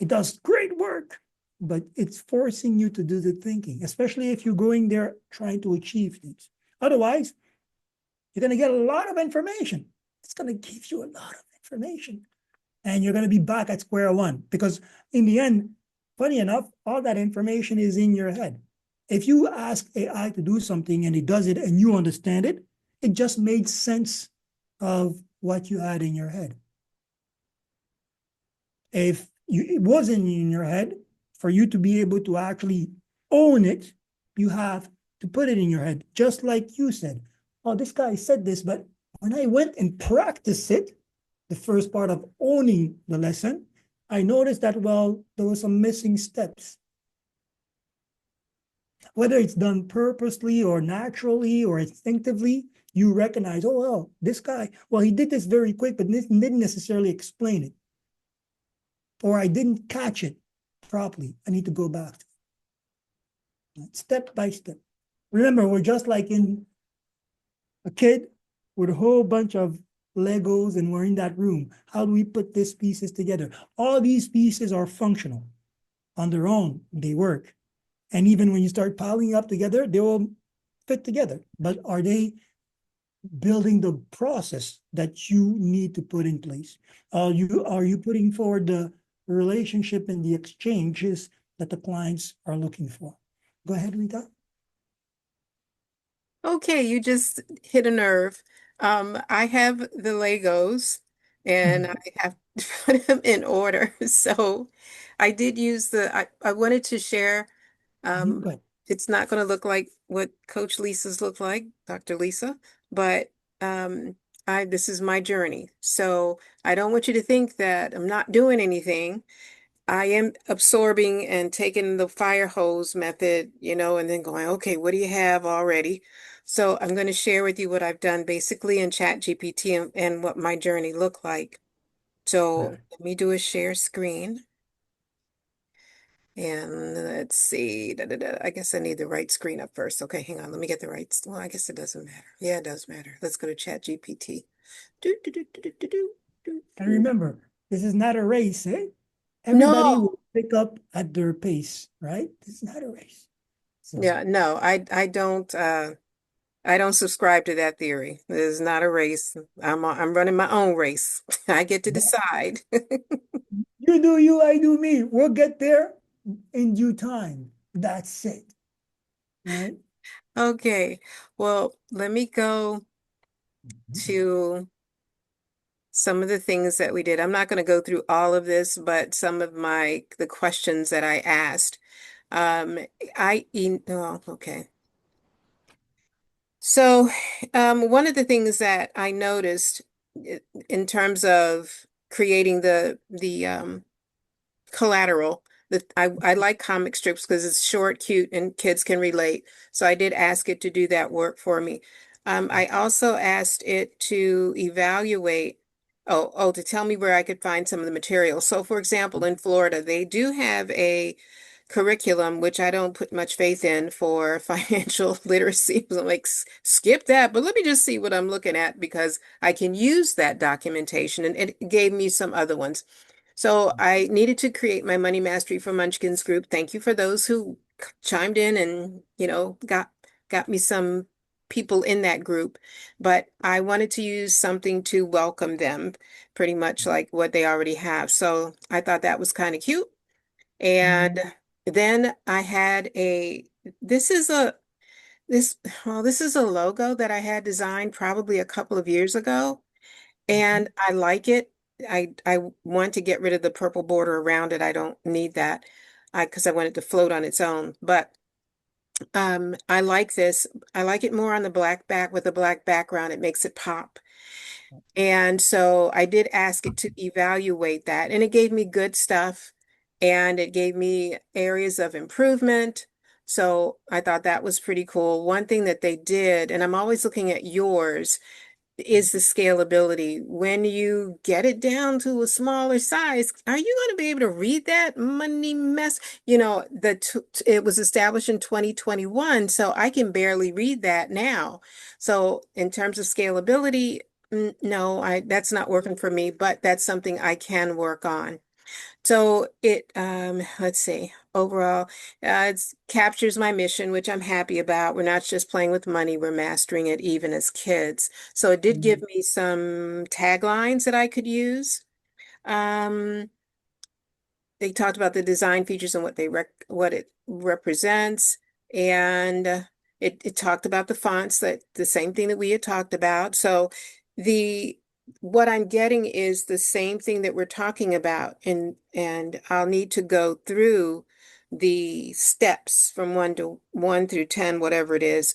It does great work, but it's forcing you to do the thinking, especially if you're going there trying to achieve things. Otherwise, you're going to get a lot of information. It's going to give you a lot of information. And you're going to be back at square one because in the end, funny enough, all that information is in your head. If you ask AI to do something and it does it and you understand it, it just made sense of what you had in your head. If it wasn't in your head, for you to be able to actually own it, you have to put it in your head, just like you said. Oh, this guy said this, but when I went and practiced it, the first part of owning the lesson, I noticed that, well, there were some missing steps. Whether it's done purposely or naturally or instinctively, you recognize, oh, well, this guy, well, he did this very quick, but didn't necessarily explain it. Or I didn't catch it properly. I need to go back to it. Step by step. Remember, we're just like in a kid with a whole bunch of Legos and we're in that room. How do we put these pieces together? All these pieces are functional on their own. They work. And even when you start piling up together, they will fit together. But are they building the process that you need to put in place? Are you putting forward the relationship and the exchanges that the clients are looking for? Go ahead, Rita. Okay, you just hit a nerve. I have the Legos and I have to put them in order. So I did use I wanted to share. Go ahead. It's not going to look like what Coach Lisa's look like, Dr. Lisa, but this is my journey. So I don't want you to think that I'm not doing anything. I am absorbing and taking the fire hose method, and then going, okay, what do you have already? So I'm going to share with you what I've done basically in Chat GPT and what my journey looked like. So let me do a share screen. And let's see. I guess I need the right screen up first. Okay, hang on. Let me get the right. Well, I guess it doesn't matter. Yeah, it does matter. Let's go to Chat GPT. And remember, this is not a race, eh? Everybody No. will pick up at their pace, right? This is not a race. So, Yeah, no, I don't subscribe to that theory. It is not a race. I'm running my own race. I get to decide. you do you, I do me. We'll get there in due time. That's it. Right? Okay. Well, let me go to some of the things that we did. I'm not going to go through all of this, but some of the questions that I asked. Okay. So, one of the things that I noticed in terms of creating the collateral I like comic strips because it's short, cute, and kids can relate. So I did ask it to do that work for me. I also asked it to evaluate, to tell me where I could find some of the material. So for example, in Florida, they do have a curriculum, which I don't put much faith in for financial literacy. So I'm like, skip that, but let me just see what I'm looking at because I can use that documentation. And it gave me some other ones. So I needed to create my Money Mastery for Munchkins group. Thank you for those who chimed in and, got me some people in that group. But I wanted to use something to welcome them, pretty much like what they already have. So I thought that was kind of cute. And then I had this is a this well, this is a logo that I had designed probably a couple of years ago, and I like it. I want to get rid of the purple border around it. I don't need that because I want it to float on its own. But I like this. I like it more on the black back with a black background. It makes it pop. And so I did ask it to evaluate that, and it gave me good stuff and it gave me areas of improvement. So I thought that was pretty cool. One thing that they did, and I'm always looking at yours, is the scalability. When you get it down to a smaller size, are you going to be able to read that money mess? It was established in 2021, so I can barely read that now. So in terms of scalability, no, that's not working for me, but that's something I can work on. So let's see, overall, it captures my mission, which I'm happy about. We're not just playing with money, we're mastering it even as kids. So it did give me some taglines that I could use. Um, they talked about the design features and what it represents, and it talked about the fonts, that the same thing that we had talked about. So the what I'm getting is the same thing that we're talking about, and I'll need to go through the steps from 1 through 10, whatever it is,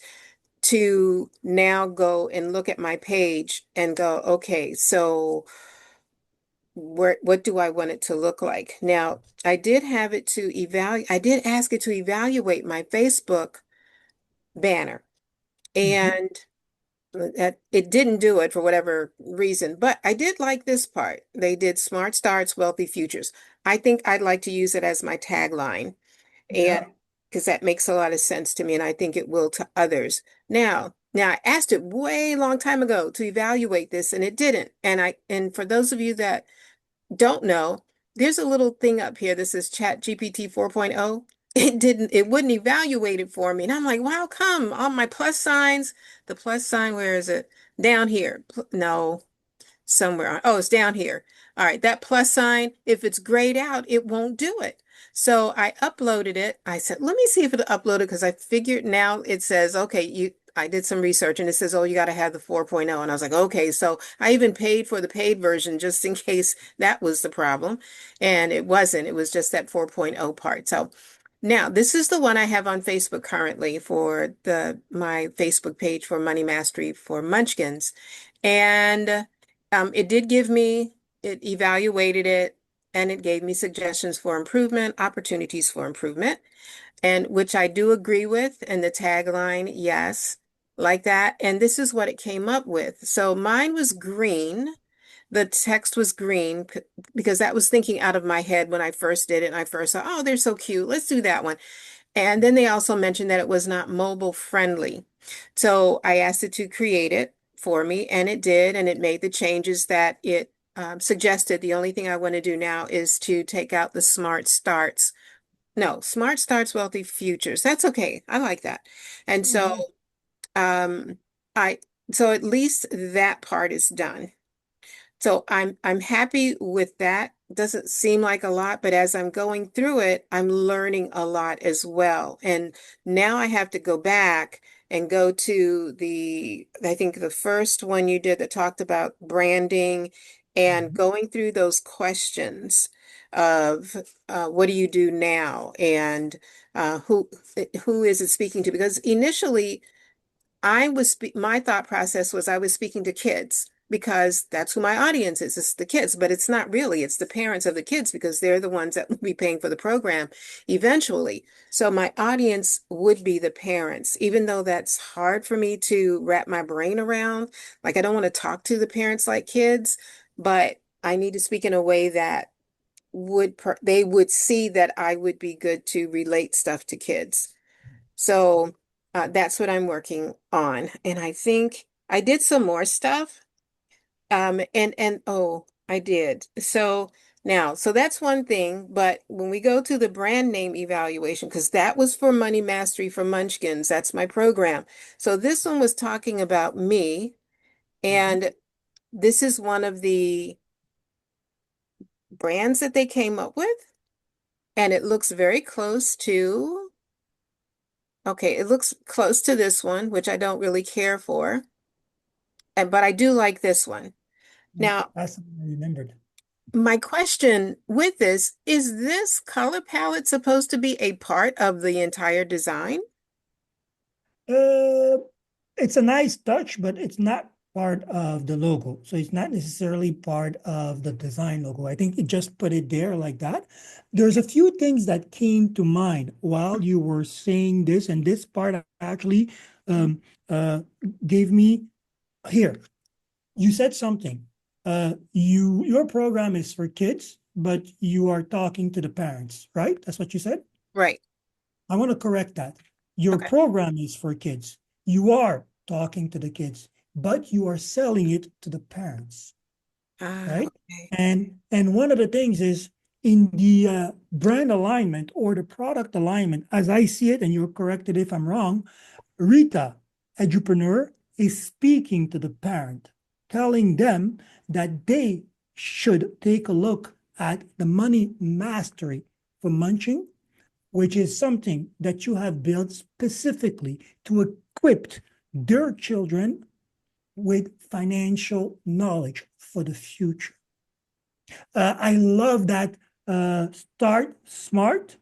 to now go and look at my page and go, okay, so what do I want it to look like? Now, I did ask it to evaluate my Facebook banner, and it didn't do it for whatever reason, but I did like this part. They did smart starts, wealthy futures. I think I'd like to use it as my tagline, and because that makes a lot of sense to me, and I think it will to others. Now I asked it way long time ago to evaluate this, and it didn't. And for those of you that don't know, there's a little thing up here that says Chat GPT 4.0. It wouldn't evaluate it for me. And I'm like, wow, come on my plus signs, the plus sign, where is it? Down here. No, somewhere. Oh, it's down here. All right, that plus sign, if it's grayed out, it won't do it. So I uploaded it. I said, let me see if it'll upload it because I figured now it says, okay, I did some research and it says, oh, you got to have the 4.0. And I was like, okay, so I even paid for the paid version just in case that was the problem. And it wasn't. It was just that 4.0 part. So now this is the one I have on Facebook currently for my Facebook page for Money Mastery for Munchkins. And it evaluated it, and it gave me suggestions for improvement, opportunities for improvement, and which I do agree with. And the tagline, yes, like that. And this is what it came up with. So mine was green. The text was green because that was thinking out of my head when I first did it. And I first thought, oh, they're so cute. Let's do that one. And then they also mentioned that it was not mobile friendly. So I asked it to create it for me, and it did, and it made the changes that it suggested. The only thing I want to do now is to take out the smart starts. No, smart starts, wealthy futures. That's okay. I like that. And so um I so at least that part is done. So I'm happy with that. Doesn't seem like a lot, but as I'm going through it, I'm learning a lot as well. And now I have to go back and go to I think the first one you did that talked about branding and going through those questions of what do you do now, and who is it speaking to? Because initially my thought process was I was speaking to kids. because that's who my audience is. It's the kids, but it's not really. It's the parents of the kids because they're the ones that will be paying for the program eventually. So my audience would be the parents, even though that's hard for me to wrap my brain around. Like I don't want to talk to the parents like kids, but I need to speak in a way that they would see that I would be good to relate stuff to kids. So that's what I'm working on. And I think I did some more stuff. And oh, I did. So now, so that's one thing, but when we go to the brand name evaluation, because that was for Money Mastery for Munchkins, that's my program. So this one was talking about me, and this is one of the brands that they came up with, and it looks very close to, okay, it looks close to this one, which I don't really care for, but I do like this one. Now, That's what I remembered. my question with this, is this color palette supposed to be a part of the entire design? Uh, it's a nice touch, but it's not part of the logo. So it's not necessarily part of the design logo. I think it just put it there like that. There's a few things that came to mind while you were saying this, and this part actually um, uh, gave me here. You said something. Your program is for kids, but you are talking to the parents, right? That's what you said? Right. I want to correct that. Your Okay. program is for kids. You are talking to the kids, but you are selling it to the parents, right? Okay. And one of the things is in the brand alignment or the product alignment, as I see it, and you're corrected if I'm wrong, Rita, edupreneur, is speaking to the parent, telling them that they should take a look at the money mastery for munching, which is something that you have built specifically to equip their children with financial knowledge for the future. I love that start smart,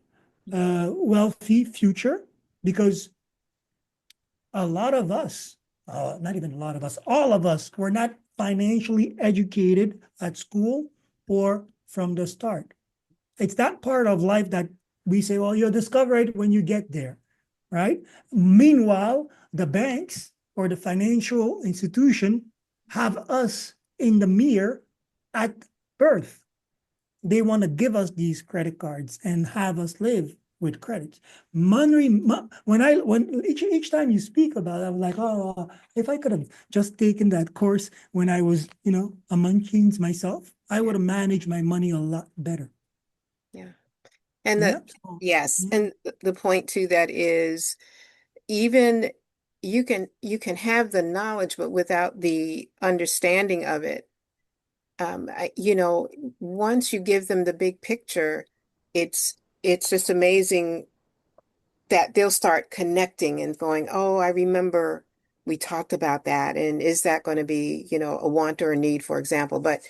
wealthy future, because a lot of us, not even a lot of us, all of us were not financially educated at school or from the start. It's that part of life that we say, well, you'll discover it when you get there, right? Meanwhile, the banks or the financial institution have us in the mirror at birth. They want to give us these credit cards and have us live with credit. When each time you speak about it, I'm like, oh, if I could have just taken that course when I was, a munchkins myself, I would have managed my money a lot better. Yeah. And Yeah. yes, Yeah. and the point to that is even you can have the knowledge, but without the understanding of it, once you give them the big picture, it's just amazing that they'll start connecting and going, oh, I remember we talked about that. And is that going to be, a want or a need, for example? But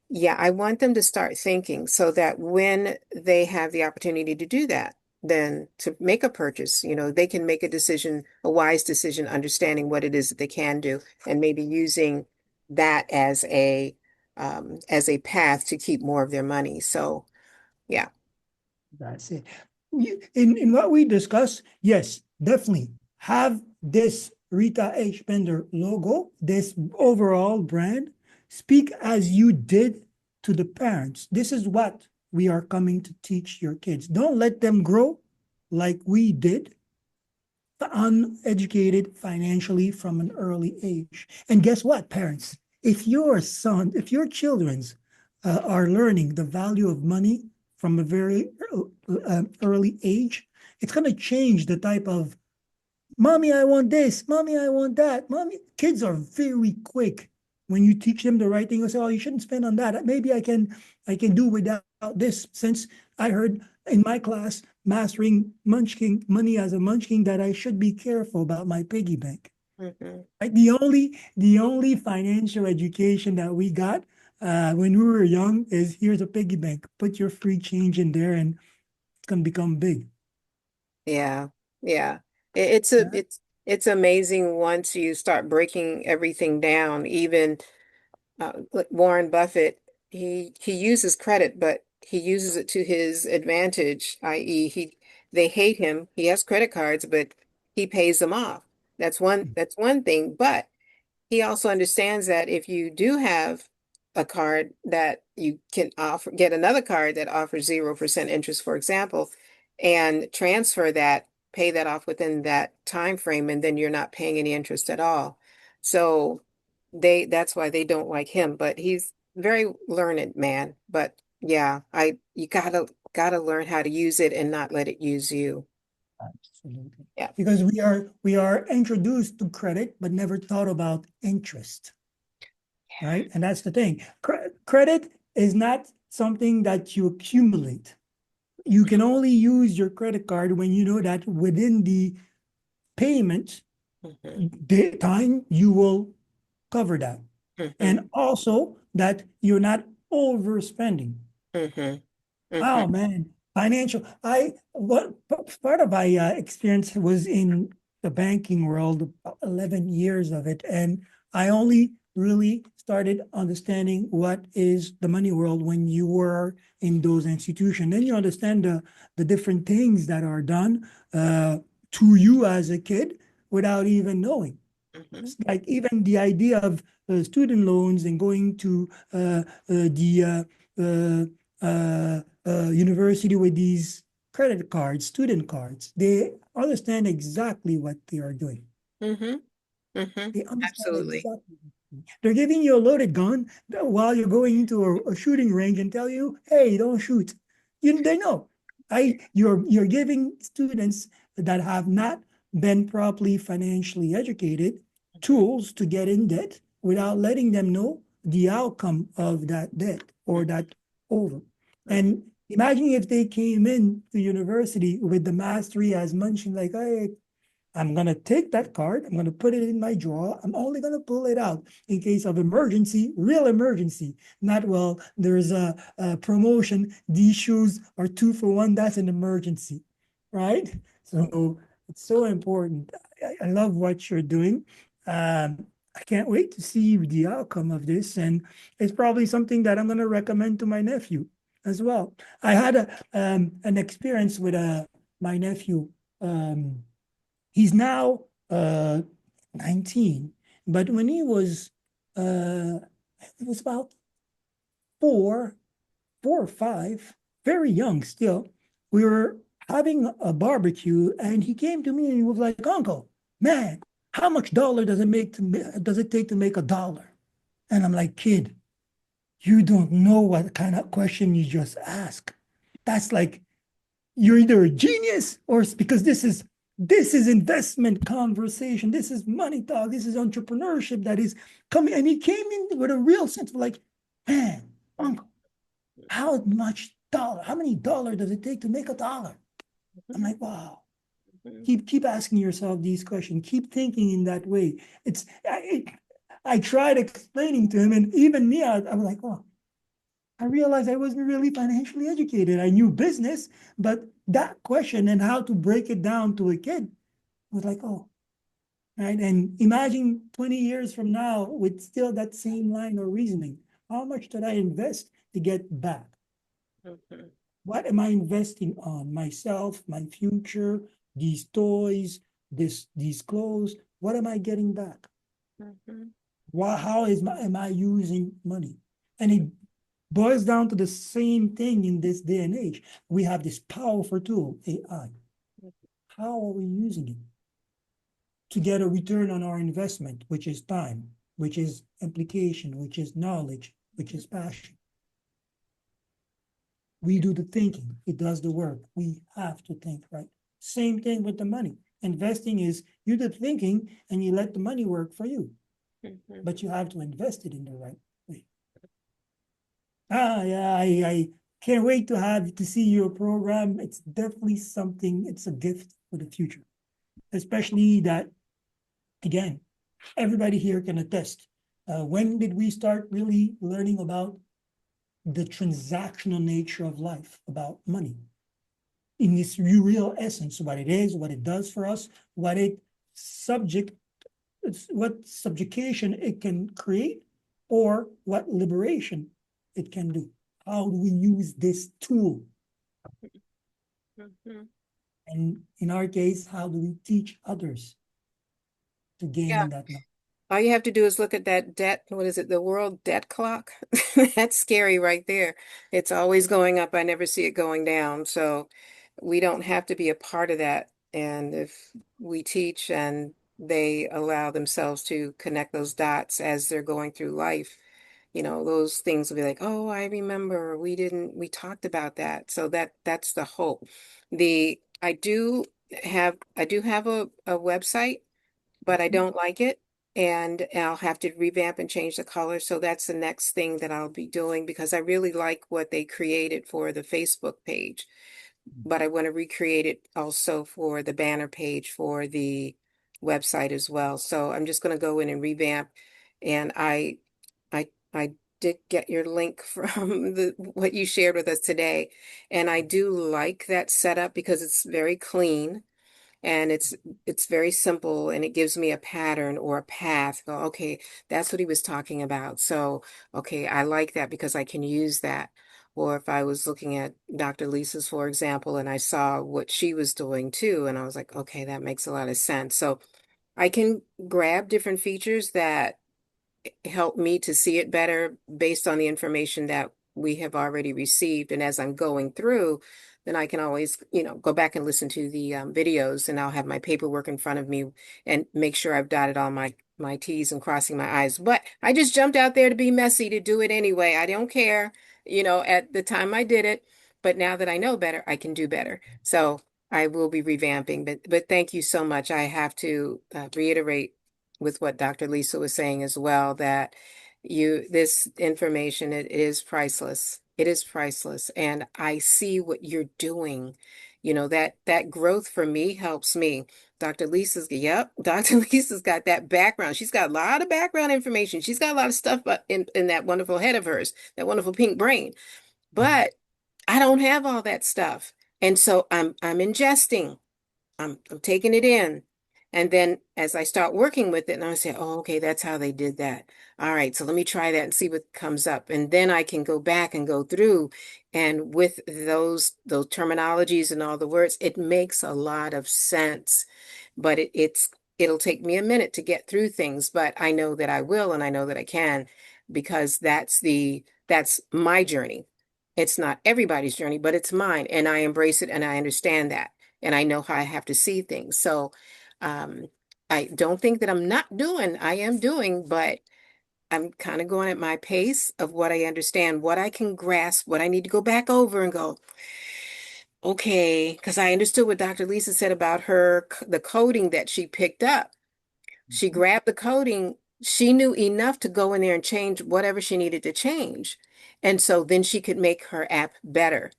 yeah, I want them to start thinking so that when they have the opportunity to do that, then to make a purchase, they can make a decision, a wise decision, understanding what it is that they can do, and maybe using that as a path to keep more of their money. So yeah. That's it. In what we discussed, yes, definitely have this Rita H. Bender logo, this overall brand, speak as you did to the parents. This is what we are coming to teach your kids. Don't let them grow like we did, uneducated financially from an early age. And guess what, parents? If your children's are learning the value of money from a very early age, it's going to change the type of mommy, I want this, mommy, I want that. Mommy, kids are very quick. When you teach them the right thing, you say, oh, you shouldn't spend on that. Maybe I can do without this. Since I heard in my class, mastering munchkin money as a munchkin, that I should be careful about my piggy bank. Mhm. Right? The only financial education that we got when we were young is here's a piggy bank. Put your free change in there and it's gonna become big. Yeah, yeah. It's a Yeah. it's amazing once you start breaking everything down, even like Warren Buffett, he uses credit, but he uses it to his advantage, i.e., they hate him. He has credit cards, but he pays them off. That's one thing. But he also understands that if you do have a card that you can get another card that offers 0% interest, for example, and transfer that, pay that off within that time frame, and then you're not paying any interest at all. So that's why they don't like him, but he's very learned man. But yeah, you gotta learn how to use it and not let it use you. Absolutely. Yeah. Because we are introduced to credit, but never thought about interest, right? And that's the thing. Credit is not something that you accumulate. You can only use your credit card when you know that within the payment time, you will cover that. And also that you're not overspending. Oh man, financial. What part of my experience was in the banking world, 11 years of it, and I only really started understanding what is the money world when you were in those institutions. Then you understand the different things that are done to you as a kid without even knowing. It's like even the idea of student loans and going to the university with these credit cards, student cards, they understand exactly what they are doing. They understand Absolutely. exactly. They're giving you a loaded gun while you're going into a shooting range and tell you, hey, don't shoot. They know. You're giving students that have not been properly financially educated tools to get in debt without letting them know the outcome of that debt or that over. And imagine if they came in to university with the mastery as mentioned, like, hey, I'm going to take that card, I'm going to put it in my drawer, I'm only going to pull it out in case of emergency, real emergency. Not, well, there's a promotion, these shoes are 2 for 1, that's an emergency, right? So it's so important. I love what you're doing. I can't wait to see the outcome of this. And it's probably something that I'm going to recommend to my nephew as well. I had an experience with my nephew. He's now 19, but when he was it was about four or five, very young still, we were having a barbecue, and he came to me and he was like, "Uncle, man, how much dollar does it take to make $1?" And I'm like, "Kid, you don't know what kind of question you just asked. That's like you're either a genius or because this is investment conversation. This is money talk. This is entrepreneurship that is coming." And he came in with a real sense of like, man, uncle, how many dollars does it take to make $1? I'm like, wow. Keep asking yourself these questions. Keep thinking in that way. I tried explaining to him, and even me, I was like, oh, I realized I wasn't really financially educated. I knew business, but that question and how to break it down to a kid was like, oh, right. And imagine 20 years from now with still that same line of reasoning. How much did I invest to get back? What am I investing on? Myself, my future, these toys, these clothes. What am I getting back? How am I using money? And it boils down to the same thing in this day and age. We have this powerful tool, AI. How are we using it to get a return on our investment, which is time, which is application, which is knowledge, which is passion? We do the thinking, it does the work. We have to think, right? Same thing with the money. Investing is you do the thinking and you let the money work for you, but you have to invest it in the right way. Yeah, I can't wait to see your program. It's definitely something, it's a gift for the future, especially that, again, everybody here can attest. When did we start really learning about the transactional nature of life, about money? In this real essence, what it is, what it does for us, what subjugation it can create, or what liberation it can do. How do we use this tool? Mhm. And in our case, how do we teach others to gain Yeah. in that knowledge? All you have to do is look at that debt, what is it, the world debt clock? That's scary right there. It's always going up. I never see it going down. So we don't have to be a part of that. And if we teach and they allow themselves to connect those dots as they're going through life, those things will be like, oh, I remember we talked about that. So that's the hope. I do have a website, but I don't like it. And I'll have to revamp and change the color. So that's the next thing that I'll be doing because I really like what they created for the Facebook page. But I want to recreate it also for the banner page for the website as well. So I'm just going to go in and revamp. And I did get your link from what you shared with us today. And I do like that setup because it's very clean. And it's very simple and it gives me a pattern or a path. Go, okay, that's what he was talking about. So, okay, I like that because I can use that. Or if I was looking at Dr. Lisa's, for example, and I saw what she was doing too, and I was like, okay, that makes a lot of sense. So I can grab different features that help me to see it better based on the information that we have already received. And as I'm going through, then I can always, go back and listen to the videos, and I'll have my paperwork in front of me and make sure I've dotted all my T's and crossing my I's. But I just jumped out there to be messy to do it anyway. I don't care, at the time I did it, but now that I know better, I can do better. So I will be revamping, but thank you so much. I have to reiterate with what Dr. Lisa was saying as well, that this information, it is priceless. It is priceless. And I see what you're doing. That growth for me helps me. Yep, Dr. Lisa's got that background. She's got a lot of background information. She's got a lot of stuff in that wonderful head of hers, that wonderful pink brain. But I don't have all that stuff. And so I'm ingesting. I'm taking it in. And then as I start working with it, and I say, oh, okay, that's how they did that. All right, so let me try that and see what comes up. And then I can go back and go through. And with those terminologies and all the words, it makes a lot of sense. But it'll take me a minute to get through things, but I know that I will, and I know that I can, because that's my journey. It's not everybody's journey, but it's mine. And I embrace it and I understand that and I know how I have to see things. So um, I don't think that I'm not doing, I am doing, but I'm kind of going at my pace of what I understand, what I can grasp, what I need to go back over and go, okay, because I understood what Dr. Lisa said about the coding that she picked up. She grabbed the coding, she knew enough to go in there and change whatever she needed to change. And so then she could make her app better.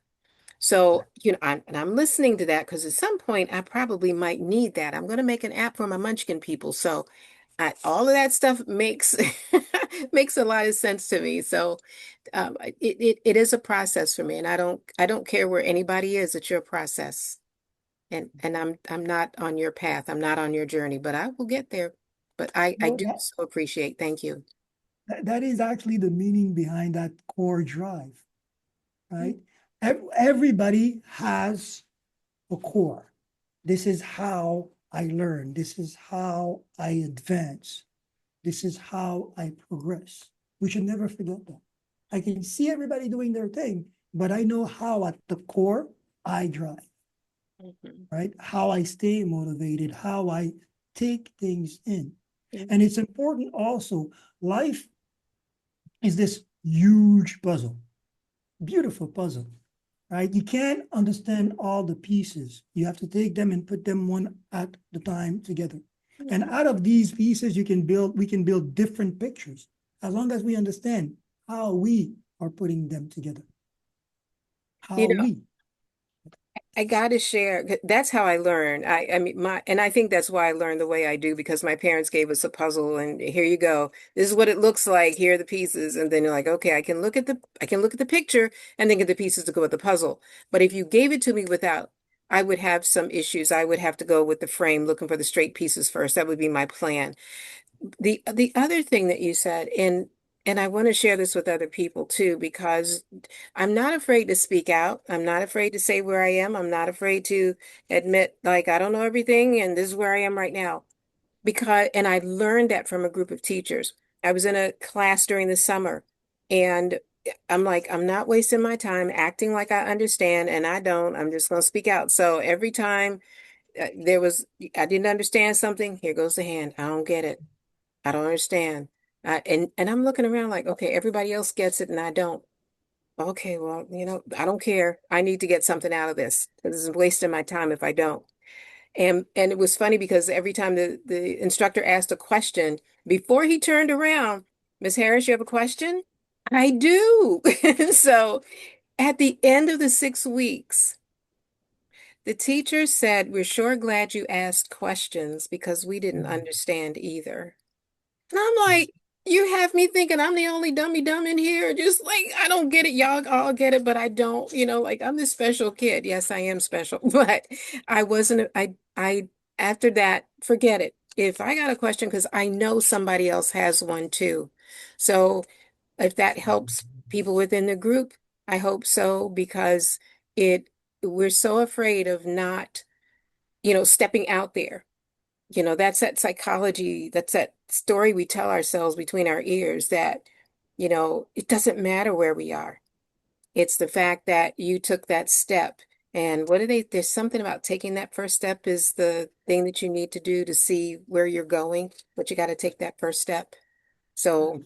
So, I'm listening to that because at some point I probably might need that. I'm going to make an app for my Munchkin people. So, all of that stuff makes makes a lot of sense to me. So, it is a process for me, and I don't care where anybody is. It's your process, and I'm not on your path. I'm not on your journey, but I will get there. But I Well, do so appreciate. Thank you. that is actually the meaning behind that core drive, right? Everybody has a core. This is how I learn. This is how I advance. This is how I progress. We should never forget that. I can see everybody doing their thing, but I know how at the core I drive, Mhm. right? How I stay motivated, how I take things in. Mhm. And it's important also, life is this huge puzzle, beautiful puzzle, right? You can't understand all the pieces. You have to take them and put them one at the time together. And out of these pieces, we can build different pictures as long as we understand how we are putting them together. You How know, we. I got to share. That's how I learn. I mean, and I think that's why I learned the way I do because my parents gave us a puzzle, and here you go. This is what it looks like. Here are the pieces, and then you're like, okay, I can look at the picture, and then get the pieces to go with the puzzle. But if you gave it to me without, I would have some issues. I would have to go with the frame, looking for the straight pieces first. That would be my plan. The other thing that you said, and And I want to share this with other people too, because I'm not afraid to speak out. I'm not afraid to say where I am. I'm not afraid to admit, like, I don't know everything and this is where I am right now. And I learned that from a group of teachers. I was in a class during the summer and I'm like, I'm not wasting my time acting like I understand and I don't. I'm just going to speak out. So every time I didn't understand something, here goes the hand. I don't get it. I don't understand. And I'm looking around like, okay, everybody else gets it and I don't. Okay, well, I don't care. I need to get something out of this. This is wasting my time if I don't. And it was funny because every time the instructor asked a question, before he turned around, Miss Harris, you have a question? I do. So at the end of the 6 weeks, the teacher said, we're sure glad you asked questions because we didn't understand either. And I'm like, you have me thinking I'm the only dummy dumb in here. Just like, I don't get it. Y'all all get it, but I don't, like I'm this special kid. Yes, I am special, but I wasn't, after that, forget it. If I got a question, because I know somebody else has one too. So if that helps people within the group, I hope so, because we're so afraid of not, stepping out there. That's that psychology, that's that story we tell ourselves between our ears that, it doesn't matter where we are. It's the fact that you took that step. And there's something about taking that first step is the thing that you need to do to see where you're going, but you got to take that first step. So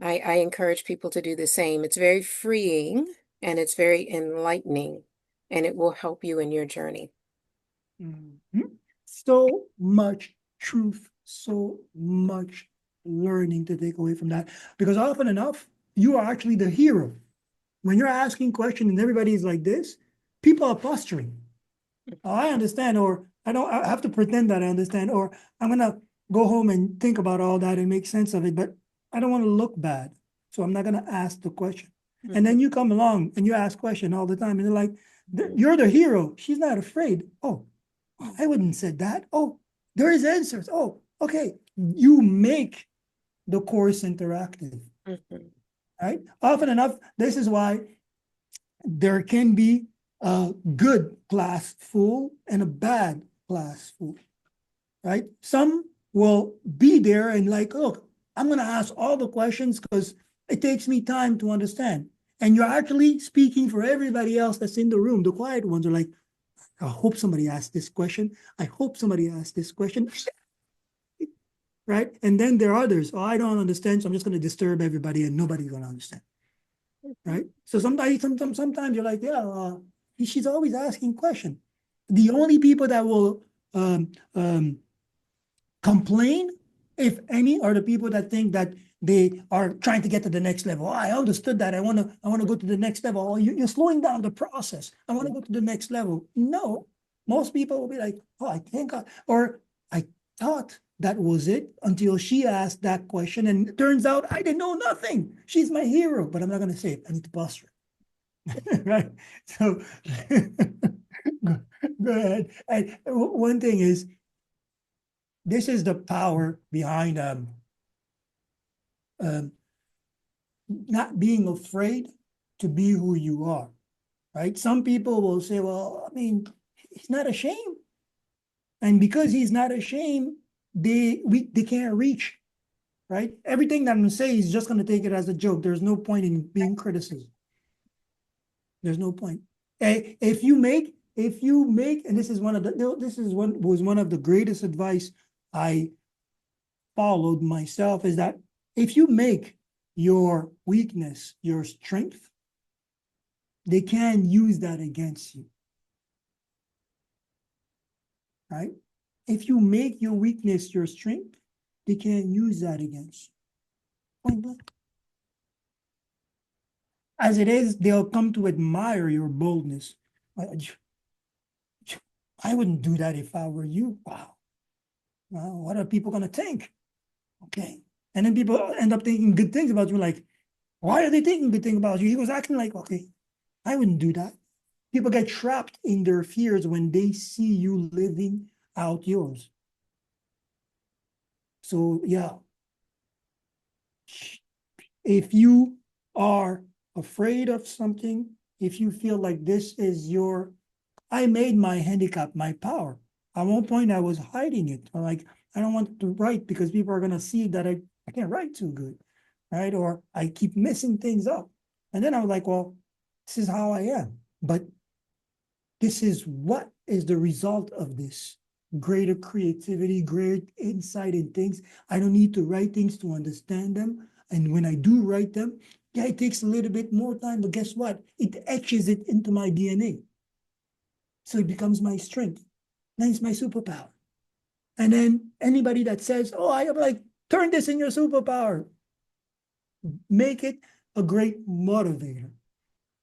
I encourage people to do the same. It's very freeing and it's very enlightening, and it will help you in your journey. Mhm. So much truth, so much learning to take away from that. Because often enough, you are actually the hero. When you're asking questions and everybody's like this, people are posturing. Oh, I understand, or I have to pretend that I understand, or I'm gonna go home and think about all that and make sense of it, but I don't want to look bad. So I'm not gonna ask the question. And then you come along and you ask question all the time, and they're like, you're the hero. She's not afraid. Oh, I wouldn't said that. Oh, there is answers. Oh, okay. You make the course interactive, Mhm. right? Often enough, this is why there can be a good class full and a bad class full, right? Some will be there and like, look, I'm going to ask all the questions because it takes me time to understand. And you're actually speaking for everybody else that's in the room. The quiet ones are like, I hope somebody asks this question. I hope somebody asks this question. Right? And then there are others. Oh, I don't understand, so I'm just going to disturb everybody and nobody's going to understand. Right? So sometimes you're like, yeah, she's always asking questions. The only people that will complain, if any, are the people that think that they are trying to get to the next level. Oh, I understood that. I want to go to the next level. Oh, you're slowing down the process. I want to go to the next level. No, most people will be like, oh, or I thought that was it until she asked that question. And it turns out I didn't know nothing. She's my hero, but I'm not going to say it. I need to posture. Right. So go, go ahead. And one thing is, this is the power behind um, not being afraid to be who you are, right? Some people will say, well, I mean, he's not ashamed. And because he's not ashamed, they can't reach, right? Everything that I'm going to say is just going to take it as a joke. There's no point in being criticism. There's no point. If you make, and this is one of the greatest advice I followed myself, is that if you make your weakness your strength, they can use that against you, right? If you make your weakness your strength, they can use that against you. Point blank. As it is, they'll come to admire your boldness. I wouldn't do that if I were you. Wow. Well, what are people going to think? Okay. And then people end up thinking good things about you, like, why are they thinking good things about you? He was acting like, okay, I wouldn't do that. People get trapped in their fears when they see you living out yours. So yeah, if you are afraid of something, if you feel like this is your, I made my handicap my power. At one point, I was hiding it. I'm like, I don't want to write because people are going to see that I can't write too good, right? Or I keep messing things up. And then I was like, well, this is how I am. But this is what is the result of this greater creativity, great insight in things. I don't need to write things to understand them. And when I do write them, yeah, it takes a little bit more time, but guess what? It etches it into my DNA. So it becomes my strength. Then it's my superpower. And then anybody that says, oh, I am like, turn this in your superpower. Make it a great motivator.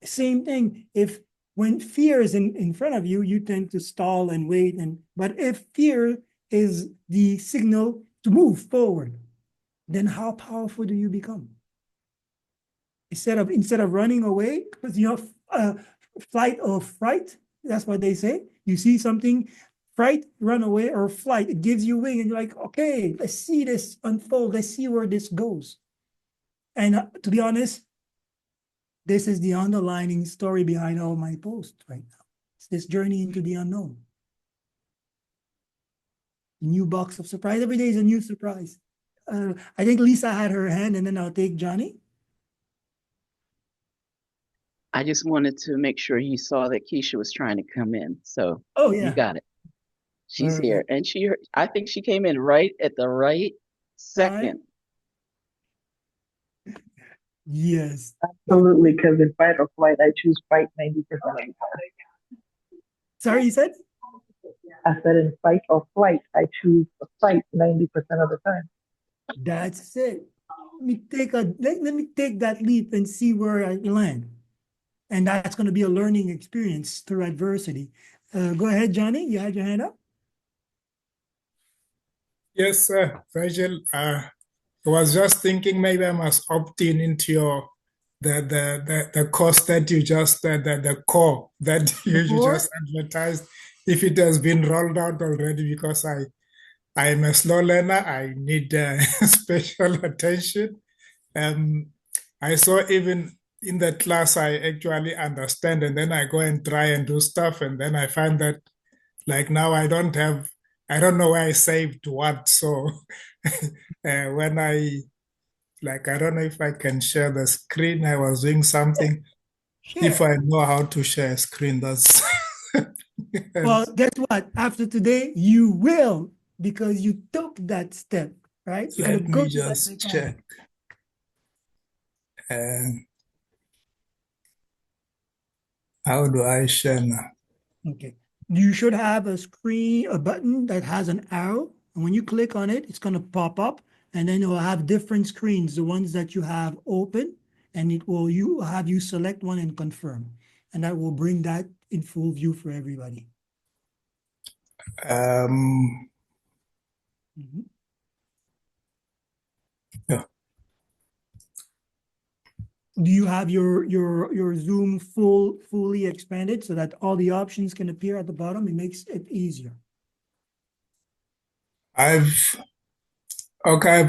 Same thing. If when fear is in front of you, you tend to stall and wait. But if fear is the signal to move forward, then how powerful do you become? Instead of running away, because flight or fright, that's what they say. You see something, fright, run away, or flight. It gives you wing, and you're like, okay, let's see this unfold. Let's see where this goes. And to be honest, this is the underlining story behind all my posts right now. It's this journey into the unknown. New box of surprise. Every day is a new surprise. I think Lisa had her hand, and then I'll take Johnny. I just wanted to make sure you saw that Keisha was trying to come in. So Oh, you yeah. got it. She's Perfect. here. And I think she came in right at the right second. Yes. Absolutely, because in fight or flight, I choose fight 90% of the time. Sorry, you said? I said in fight or flight, I choose the fight 90% of the time. That's it. Let me take that leap and see where I land. And that's going to be a learning experience through adversity. Go ahead, Johnny. You had your hand up. Yes, Virgil. I was just thinking maybe I must opt in into your the course that you just the core that you just advertised. If it has been rolled out already, because I am a slow learner, I need special attention. I saw even in that class I actually understand, and then I go and try and do stuff, and then I find that like now I don't know where I saved what. So when I don't know if I can share the screen. I was doing something. Sure. If I know how to share a screen, that's Well, guess what? After today, you will, because you took that step, right? You're let gonna go me to that just mechanic. check. How do I share now? Okay. You should have a button that has an arrow. And when you click on it, it's going to pop up, and then it will have different screens, the ones that you have open, and you have you select one and confirm. And that will bring that in full view for everybody. Mhm. Yeah. Do you have your Zoom fully expanded so that all the options can appear at the bottom? It makes it easier. I've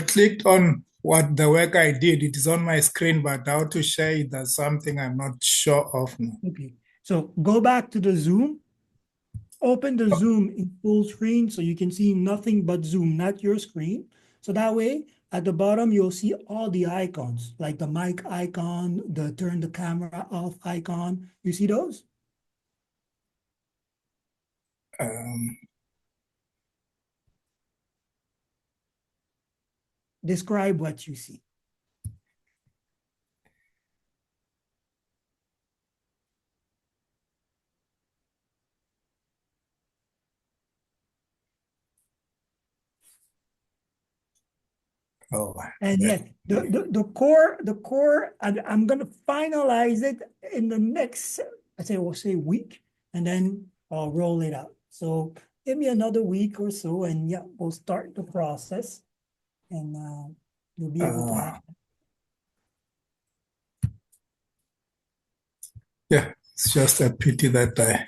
clicked on what the work I did. It is on my screen, but how to share it, that's something I'm not sure of now. Okay. So go back to the Zoom. Open the Zoom in full screen so you can see nothing but Zoom, not your screen. So that way, at the bottom, you'll see all the icons, like the mic icon, the turn the camera off icon. You see those? Describe what you see. And yes, the core, I'm gonna finalize it in the next, we'll say week, and then I'll roll it out. So give me another week or so, and yeah, we'll start the process, and you'll be able to have. Yeah, it's just a pity that I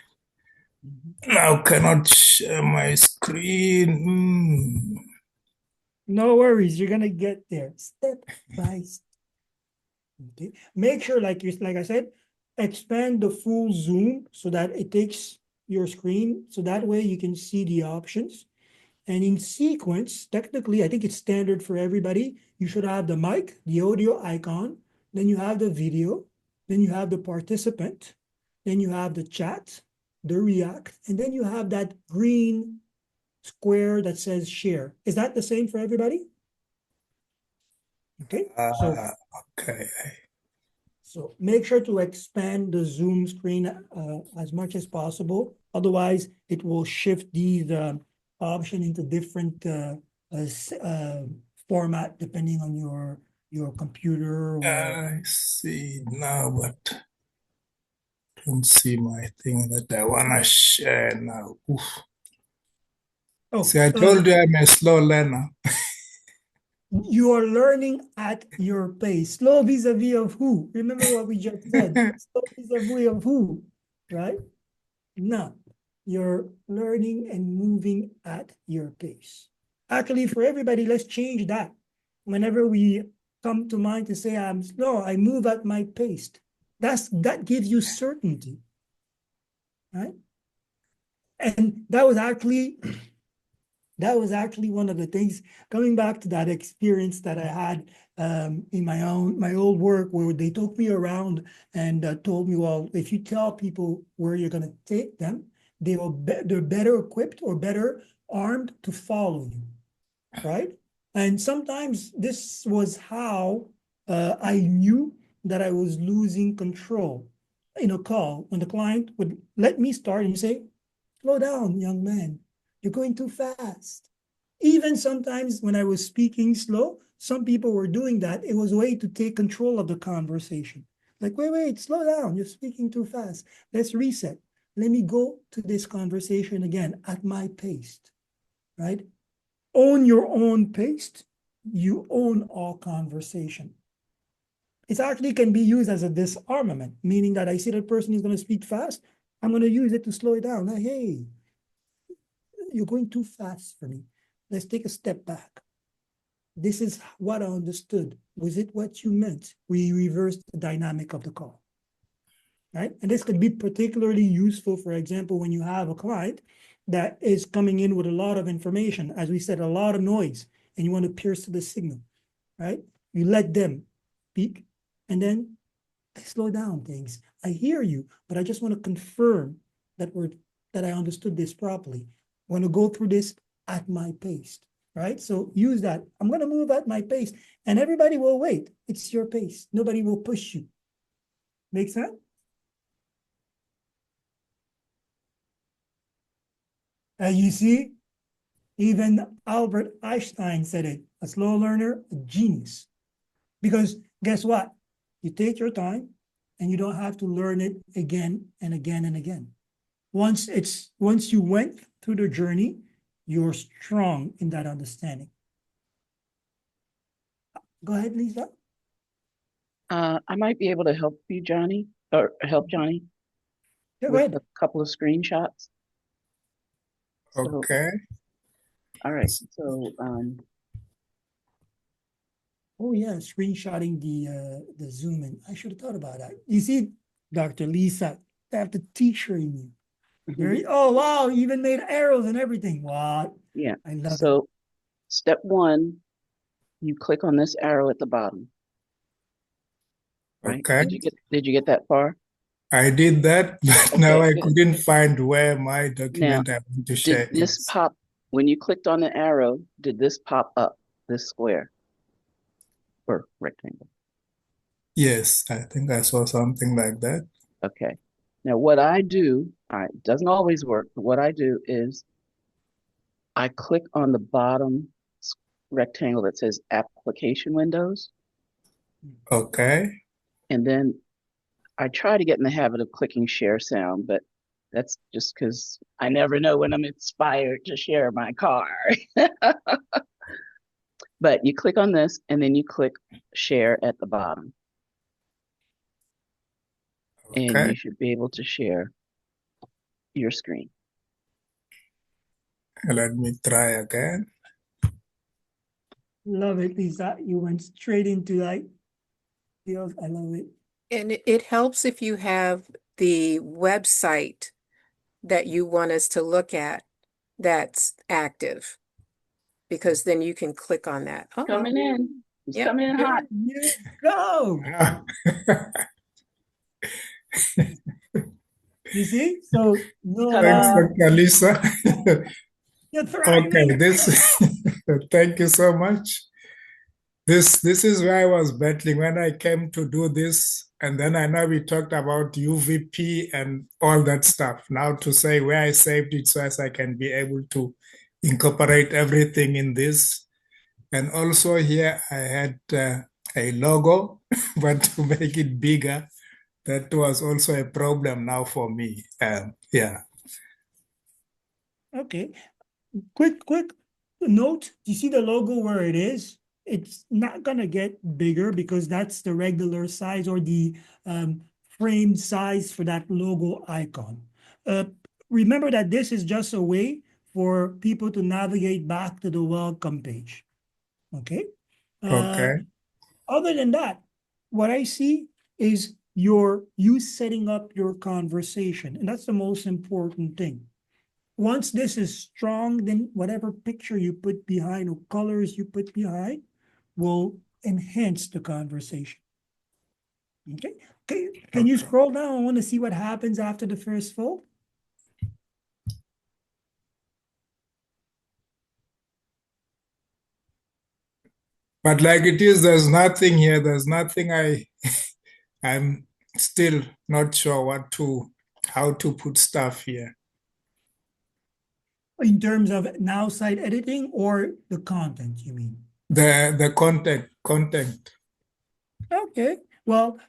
now cannot share my screen. No worries, you're gonna get there step by step. Okay. Make sure, like I said, expand the full zoom so that it takes your screen. So that way you can see the options. And in sequence, technically, I think it's standard for everybody. You should have the mic, the audio icon, then you have the video, then you have the participant, then you have the chat, the react, and then you have that green square that says share. Is that the same for everybody? Okay, Okay. so make sure to expand the Zoom screen as much as possible. Otherwise, it will shift these option into different format depending on your computer or I see now, but don't see my thing that I wanna share now. Oof. See, I told you I'm a slow learner. you are learning at your pace. Slow vis-a-vis of who? Remember what we just said. Slow vis-a-vis of who, right? No, you're learning and moving at your pace. Actually, for everybody, let's change that. Whenever we come to mind to say I'm slow, I move at my pace. That gives you certainty, right? And that was actually one of the things, coming back to that experience that I had in my old work, where they took me around and told me, well, if you tell people where you're going to take them, they're better equipped or better armed to follow you, right? And sometimes this was how I knew that I was losing control in a call, when the client would let me start and say, slow down, young man, you're going too fast. Even sometimes when I was speaking slow, some people were doing that. It was a way to take control of the conversation. Like, wait, slow down. You're speaking too fast. Let's reset. Let me go to this conversation again at my pace, right? Own your own pace. You own all conversation. It actually can be used as a disarmament, meaning that I see that person is going to speak fast. I'm going to use it to slow it down. Like, hey, you're going too fast for me. Let's take a step back. This is what I understood. Was it what you meant? We reversed the dynamic of the call, right? And this could be particularly useful, for example, when you have a client that is coming in with a lot of information, as we said, a lot of noise, and you want to pierce the signal, right? You let them speak, and then I slow down things. I hear you, but I just want to confirm that I understood this properly. I want to go through this at my pace, right? So use that. I'm going to move at my pace, and everybody will wait. It's your pace. Nobody will push you. Make sense? And you see, even Albert Einstein said it, a slow learner, a genius. Because guess what? You take your time and you don't have to learn it again and again and again. Once you went through the journey, you're strong in that understanding. Go ahead, Lisa. I might be able to help you, Johnny, or help Johnny Yeah, go with ahead. a couple of screenshots. So, Okay. all right. So, Oh yeah, screenshotting the zoom in. I should have thought about that. You see, Dr. Lisa, I have the teacher in you. Very, oh wow, you even made arrows and everything. What? yeah. I love it. So, step one, you click on this arrow at the bottom, right? Okay. Did you get that far? I did that, but now Okay, I good. couldn't find where my Now, document I want to did share this is. pop when you clicked on the arrow? Did this pop up, this square or rectangle? Yes, I think I saw something like that. Okay. Now, what I do, all right, doesn't always work, but what I do is I click on the bottom rectangle that says application windows, Okay. and then I try to get in the habit of clicking share sound, but that's just because I never know when I'm inspired to share my car. But you click on this and then you click share at the bottom, and Okay. you should be able to share your screen. Let me try again. Love it, Lisa. You went straight into like Feels, I love it. And it helps if you have the website that you want us to look at that's active, because then you can click on that. Oh, Coming in. It's yep. coming in hot. There you go. Ah, You see? So no thanks, Ta-da. longer Dr. Lisa. you're Okay, thriving. thank you so much. This is where I was battling when I came to do this, and then I know we talked about UVP and all that stuff. Now to say where I saved it so as I can be able to incorporate everything in this. And also here I had a logo, but to make it bigger, that was also a problem now for me. Yeah. Okay. Quick note. You see the logo where it is? It's not gonna get bigger because that's the regular size or the framed size for that logo icon. Uh, Remember that this is just a way for people to navigate back to the welcome page. Okay. Uh, Okay. Other than that, what I see is you setting up your conversation, and that's the most important thing. Once this is strong, then whatever picture you put behind or colors you put behind will enhance the conversation. Okay. Okay. Can you scroll down? I want to see what happens after the first fold. But like it is, there's nothing here. There's nothing I'm still not sure how to put stuff here. In terms of now site editing or the content, you mean? The content. Okay. Well,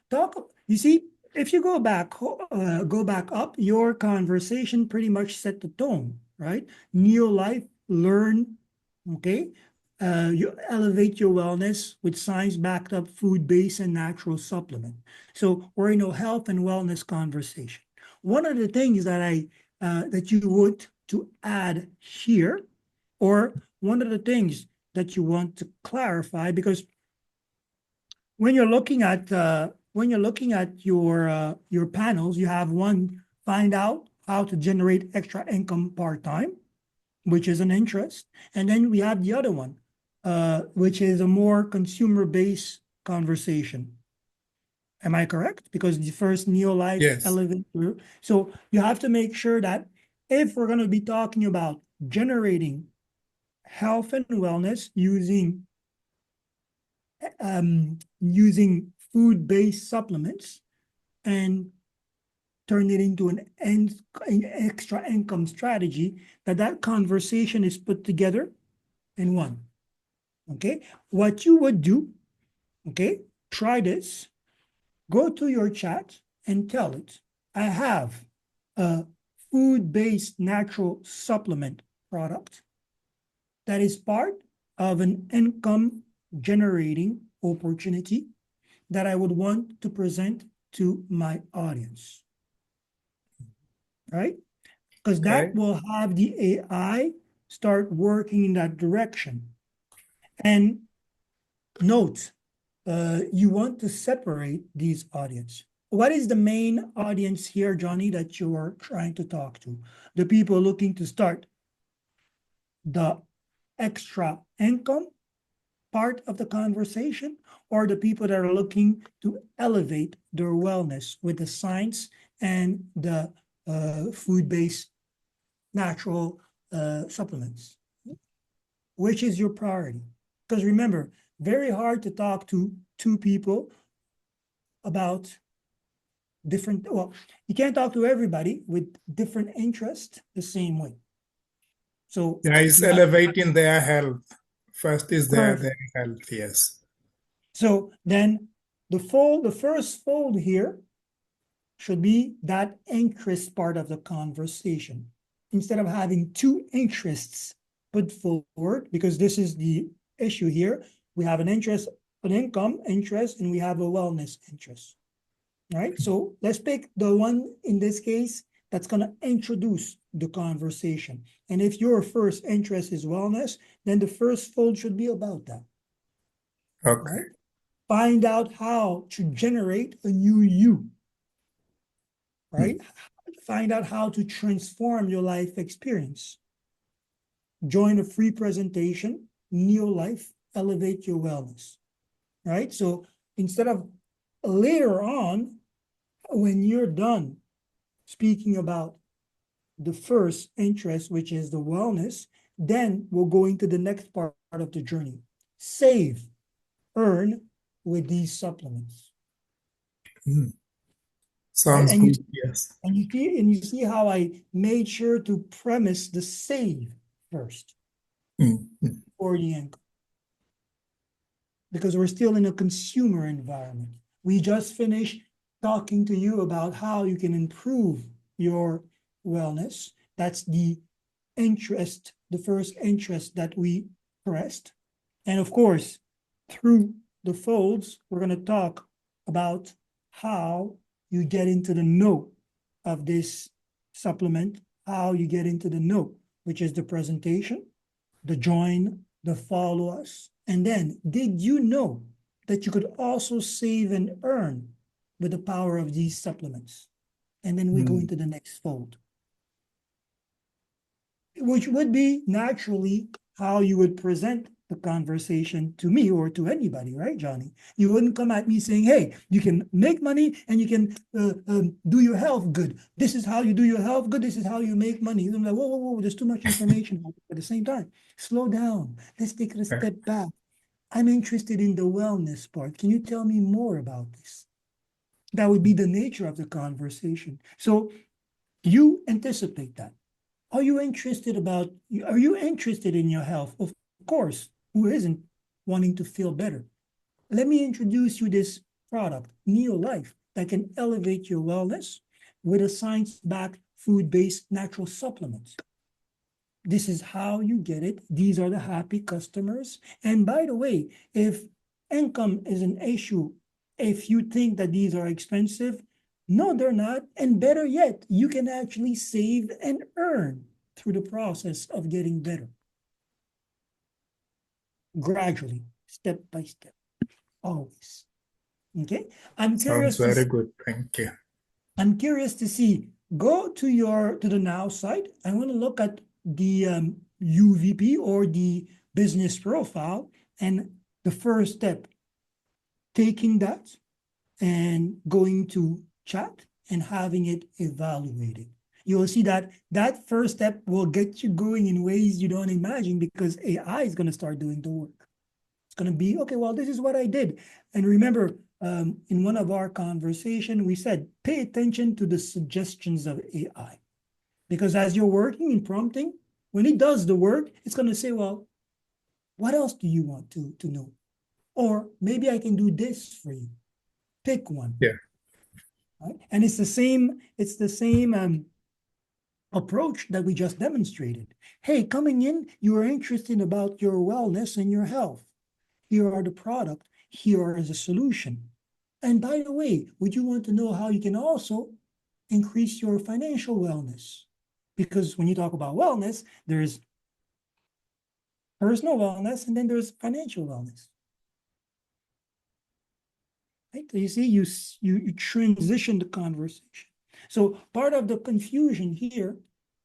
you see, if you go back up, your conversation pretty much set the tone, right? Neo life, learn, okay? You elevate your wellness with science-backed up food-based and natural supplement. So we're in a health and wellness conversation. One of the things that you would to add here, or one of the things that you want to clarify, because when you're looking at your panels, you have one, find out how to generate extra income part-time, which is an interest, and then we have the other one, which is a more consumer-based conversation. Am I correct? Because the first neo-life Yes. elevator. So you have to make sure that if we're going to be talking about generating health and wellness using food-based supplements and turn it into an extra income strategy, that conversation is put together in one. Okay, what you would do, okay, try this. Go to your chat and tell it, I have a food-based natural supplement product that is part of an income generating opportunity that I would want to present to my audience, right? Because that will have the AI start working in that direction. And note, you want to separate these audience. What is the main audience here, Johnny, that you're trying to talk to? The people looking to start the extra income part of the conversation, or the people that are looking to elevate their wellness with the science and the food-based natural supplements? Which is your priority? Because remember, very hard to talk to two people about different, well, you can't talk to everybody with different interests the same way. So Yeah, it's elevating their health. First is their health, yes. So then the first fold here should be that interest part of the conversation. Instead of having two interests put forward, because this is the issue here, we have an interest, an income interest, and we have a wellness interest, right? So let's pick the one in this case that's going to introduce the conversation. And if your first interest is wellness, then the first fold should be about that. Okay. Right? find out how to generate a new you, right? Find out how to transform your life experience. Join a free presentation, Neo Life, Elevate Your Wellness, right? So instead of later on, when you're done speaking about the first interest, which is the wellness, then we'll go into the next part of the journey. Save, earn with these supplements. Mm. Right? Sounds And you, good. Yes. and you see how I made sure to premise the save first for the income. Because we're still in a consumer environment. We just finished talking to you about how you can improve your wellness. That's the interest, the first interest that we pressed. And of course, through the folds, we're going to talk about how you get into the know of this supplement, how you get into the know, which is the presentation, the join, the follow us. And then, did you know that you could also save and earn with the power of these supplements? And then we go into the next fold, which would be naturally how you would present the conversation to me or to anybody, right, Johnny? You wouldn't come at me saying, hey, you can make money and you can do your health good. This is how you do your health good. This is how you make money. I'm like, whoa, there's too much information. At the same time, slow down. Let's take it a step back. I'm interested in the wellness part. Can you tell me more about this? That would be the nature of the conversation. So you anticipate that. Are you interested in your health? Of course, who isn't wanting to feel better? Let me introduce you this product, Neo Life, that can elevate your wellness with a science-backed, food-based natural supplement. This is how you get it. These are the happy customers. And by the way, if income is an issue, if you think that these are expensive, no, they're not. And better yet, you can actually save and earn through the process of getting better. Gradually, step by step, always. Okay? Sounds very good. Thank you. I'm curious to see, go to the now site. I want to look at the UVP or the business profile, and the first step, taking that and going to chat and having it evaluated. You will see that that first step will get you going in ways you don't imagine, because AI is going to start doing the work. It's going to be, okay, well, this is what I did. And remember, in one of our conversation, we said, pay attention to the suggestions of AI. Because as you're working in prompting, when it does the work, it's going to say, well, what else do you want to know? Or maybe I can do this for you. Pick one. Yeah. Right? And it's the same approach that we just demonstrated. Hey, coming in, you are interested about your wellness and your health. Here are the product. Here is a solution. And by the way, would you want to know how you can also increase your financial wellness? Because when you talk about wellness, there's personal wellness and then there's financial wellness. Right? So you see, you transition the conversation. So part of the confusion here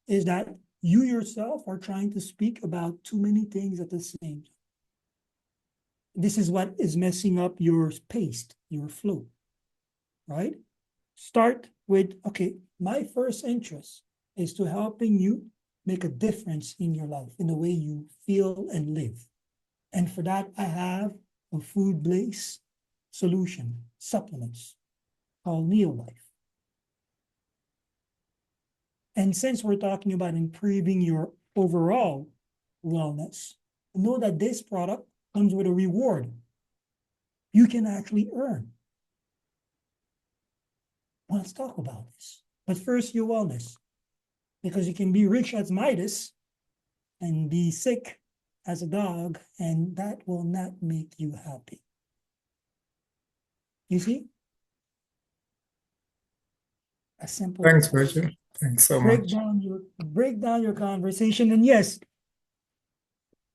is that you yourself are trying to speak about too many things at the same time. This is what is messing up your pace, your flow, right? Start with, okay, my first interest is to helping you make a difference in your life, in the way you feel and live. And for that, I have a food-based solution, supplements, called Neo Life. And since we're talking about improving your overall wellness, know that this product comes with a reward you can actually earn. Well, let's talk about this. But first, your wellness. Because you can be rich as Midas and be sick as a dog, and that will not make you happy. You see? A simple. Thanks, Virgil. Thanks so much. Break down your conversation. And yes,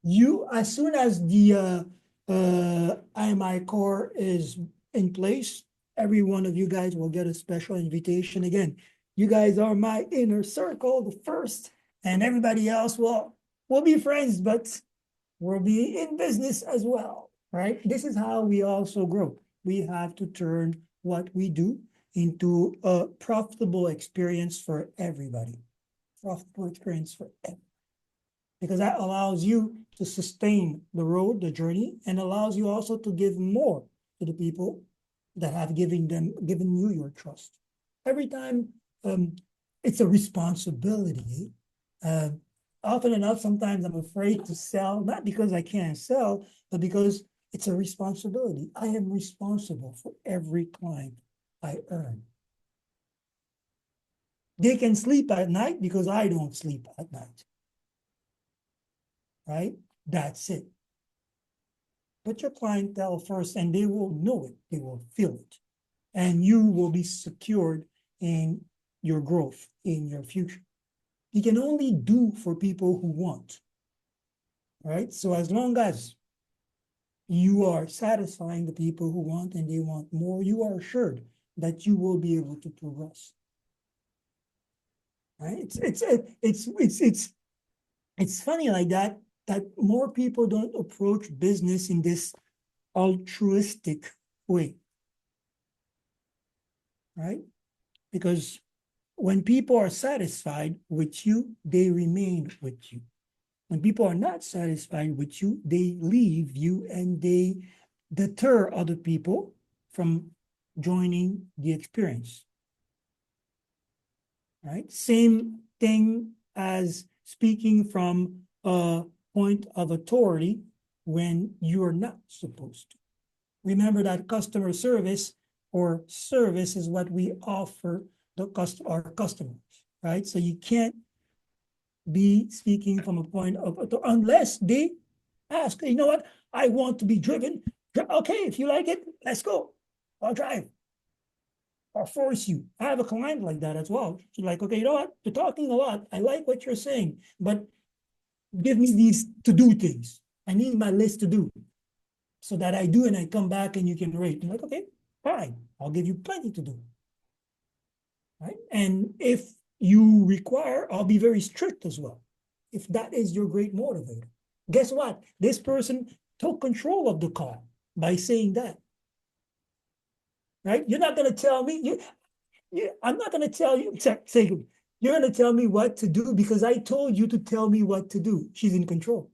you, as soon as the IMI core is in place. Every one of you guys will get a special invitation. Again, you guys are my inner circle, the first, and everybody else will be friends, but we'll be in business as well, right? This is how we also grow. We have to turn what we do into a profitable experience for everybody. Profitable experience for everybody. Because that allows you to sustain the road, the journey, and allows you also to give more to the people that have given you your trust. Every time it's a responsibility. Often enough, sometimes I'm afraid to sell, not because I can't sell, but because it's a responsibility. I am responsible for every client I earn. They can sleep at night because I don't sleep at night. Right? That's it. Put your clientele first and they will know it. They will feel it. And you will be secured in your growth, in your future. You can only do for people who want. Right? So as long as you are satisfying the people who want and they want more, you are assured that you will be able to progress. Right? It's funny like that more people don't approach business in this altruistic way. Right? Because when people are satisfied with you, they remain with you. When people are not satisfied with you, they leave you and they deter other people from joining the experience. Right? Same thing as speaking from a point of authority when you're not supposed to. Remember that customer service or service is what we offer our customers, right? So you can't be speaking from a point of authority unless they ask, you know what, I want to be driven. Okay, if you like it, let's go. I'll drive. Or force you. I have a client like that as well. She's like, okay, you know what? You're talking a lot. I like what you're saying, but give me these to-do things. I need my list to do so that I do and I come back and you can rate. I'm like, okay, fine. I'll give you plenty to do. Right? And if you require, I'll be very strict as well. If that is your great motivator. Guess what? This person took control of the call by saying that. Right? You're not going to tell me, I'm not going to tell you, you're going to tell me what to do because I told you to tell me what to do. She's in control.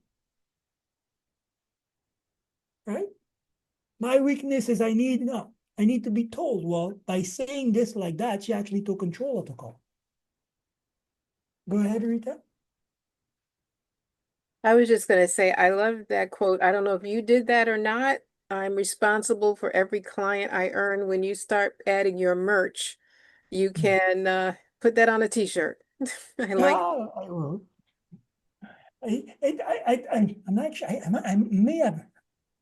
Right? My weakness is I need to be told. Well, by saying this like that, she actually took control of the call. Go ahead, Rita. I was just going to say, I love that quote. I don't know if you did that or not. I'm responsible for every client I earn. When you start adding your merch, you can put that on a t-shirt. I like. Yeah, I will. I'm not sure. I may have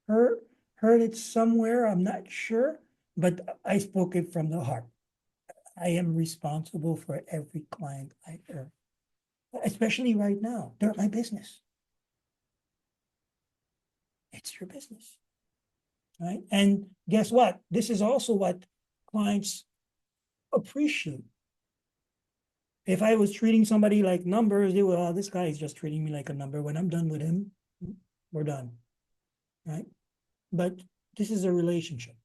heard it somewhere. I'm not sure, but I spoke it from the heart. I am responsible for every client I earn, especially right now. They're my business. It's your business, right? And guess what? This is also what clients appreciate. If I was treating somebody like numbers, they would, oh, this guy is just treating me like a number. When I'm done with him, we're done, right? But this is a relationship.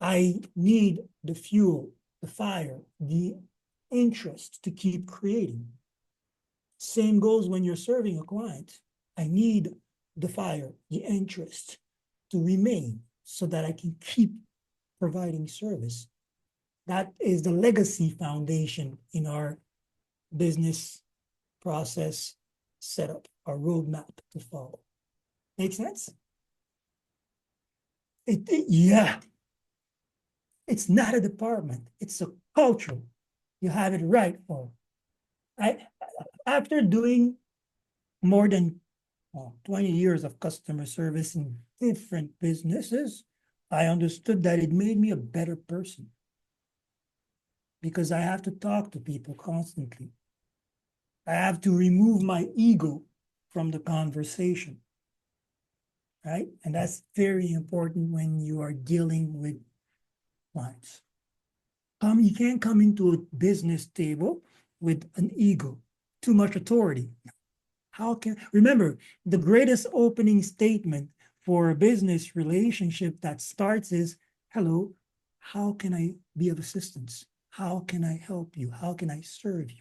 I need the fuel, the fire, the interest to keep creating. Same goes when you're serving a client. I need the fire, the interest to remain so that I can keep providing service. That is the legacy foundation in our business process setup, our roadmap to follow. Make sense? Yeah. It's not a department. It's a culture. You have it right, Paul. After doing more than 20 years of customer service in different businesses, I understood that it made me a better person because I have to talk to people constantly. I have to remove my ego from the conversation. right? And that's very important when you are dealing with clients. You can't come into a business table with an ego, too much authority. Remember, the greatest opening statement for a business relationship that starts is, hello, how can I be of assistance? How can I help you? How can I serve you?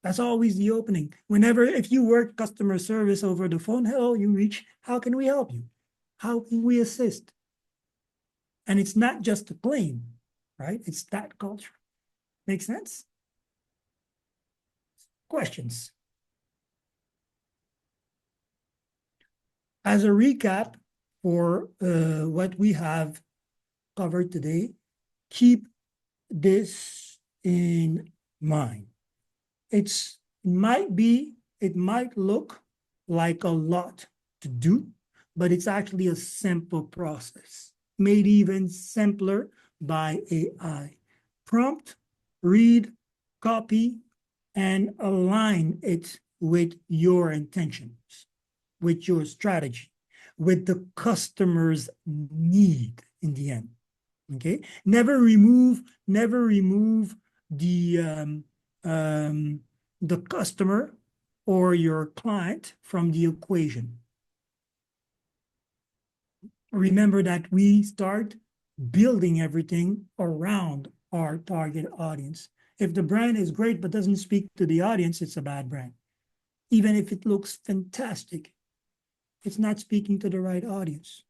That's always the opening. If you work customer service over the phone, hello, you reach, how can we help you? How can we assist? And it's not just a claim, right? It's that culture. Make sense? Questions? As a recap for what we have covered today, keep this in mind. It might look like a lot to do, but it's actually a simple process, made even simpler by AI. Prompt, read, copy, and align it with your intentions, with your strategy, with the customer's need in the end. Okay. Never remove the customer or your client from the equation. Remember that we start building everything around our target audience. If the brand is great but doesn't speak to the audience, it's a bad brand. Even if it looks fantastic, it's not speaking to the right audience.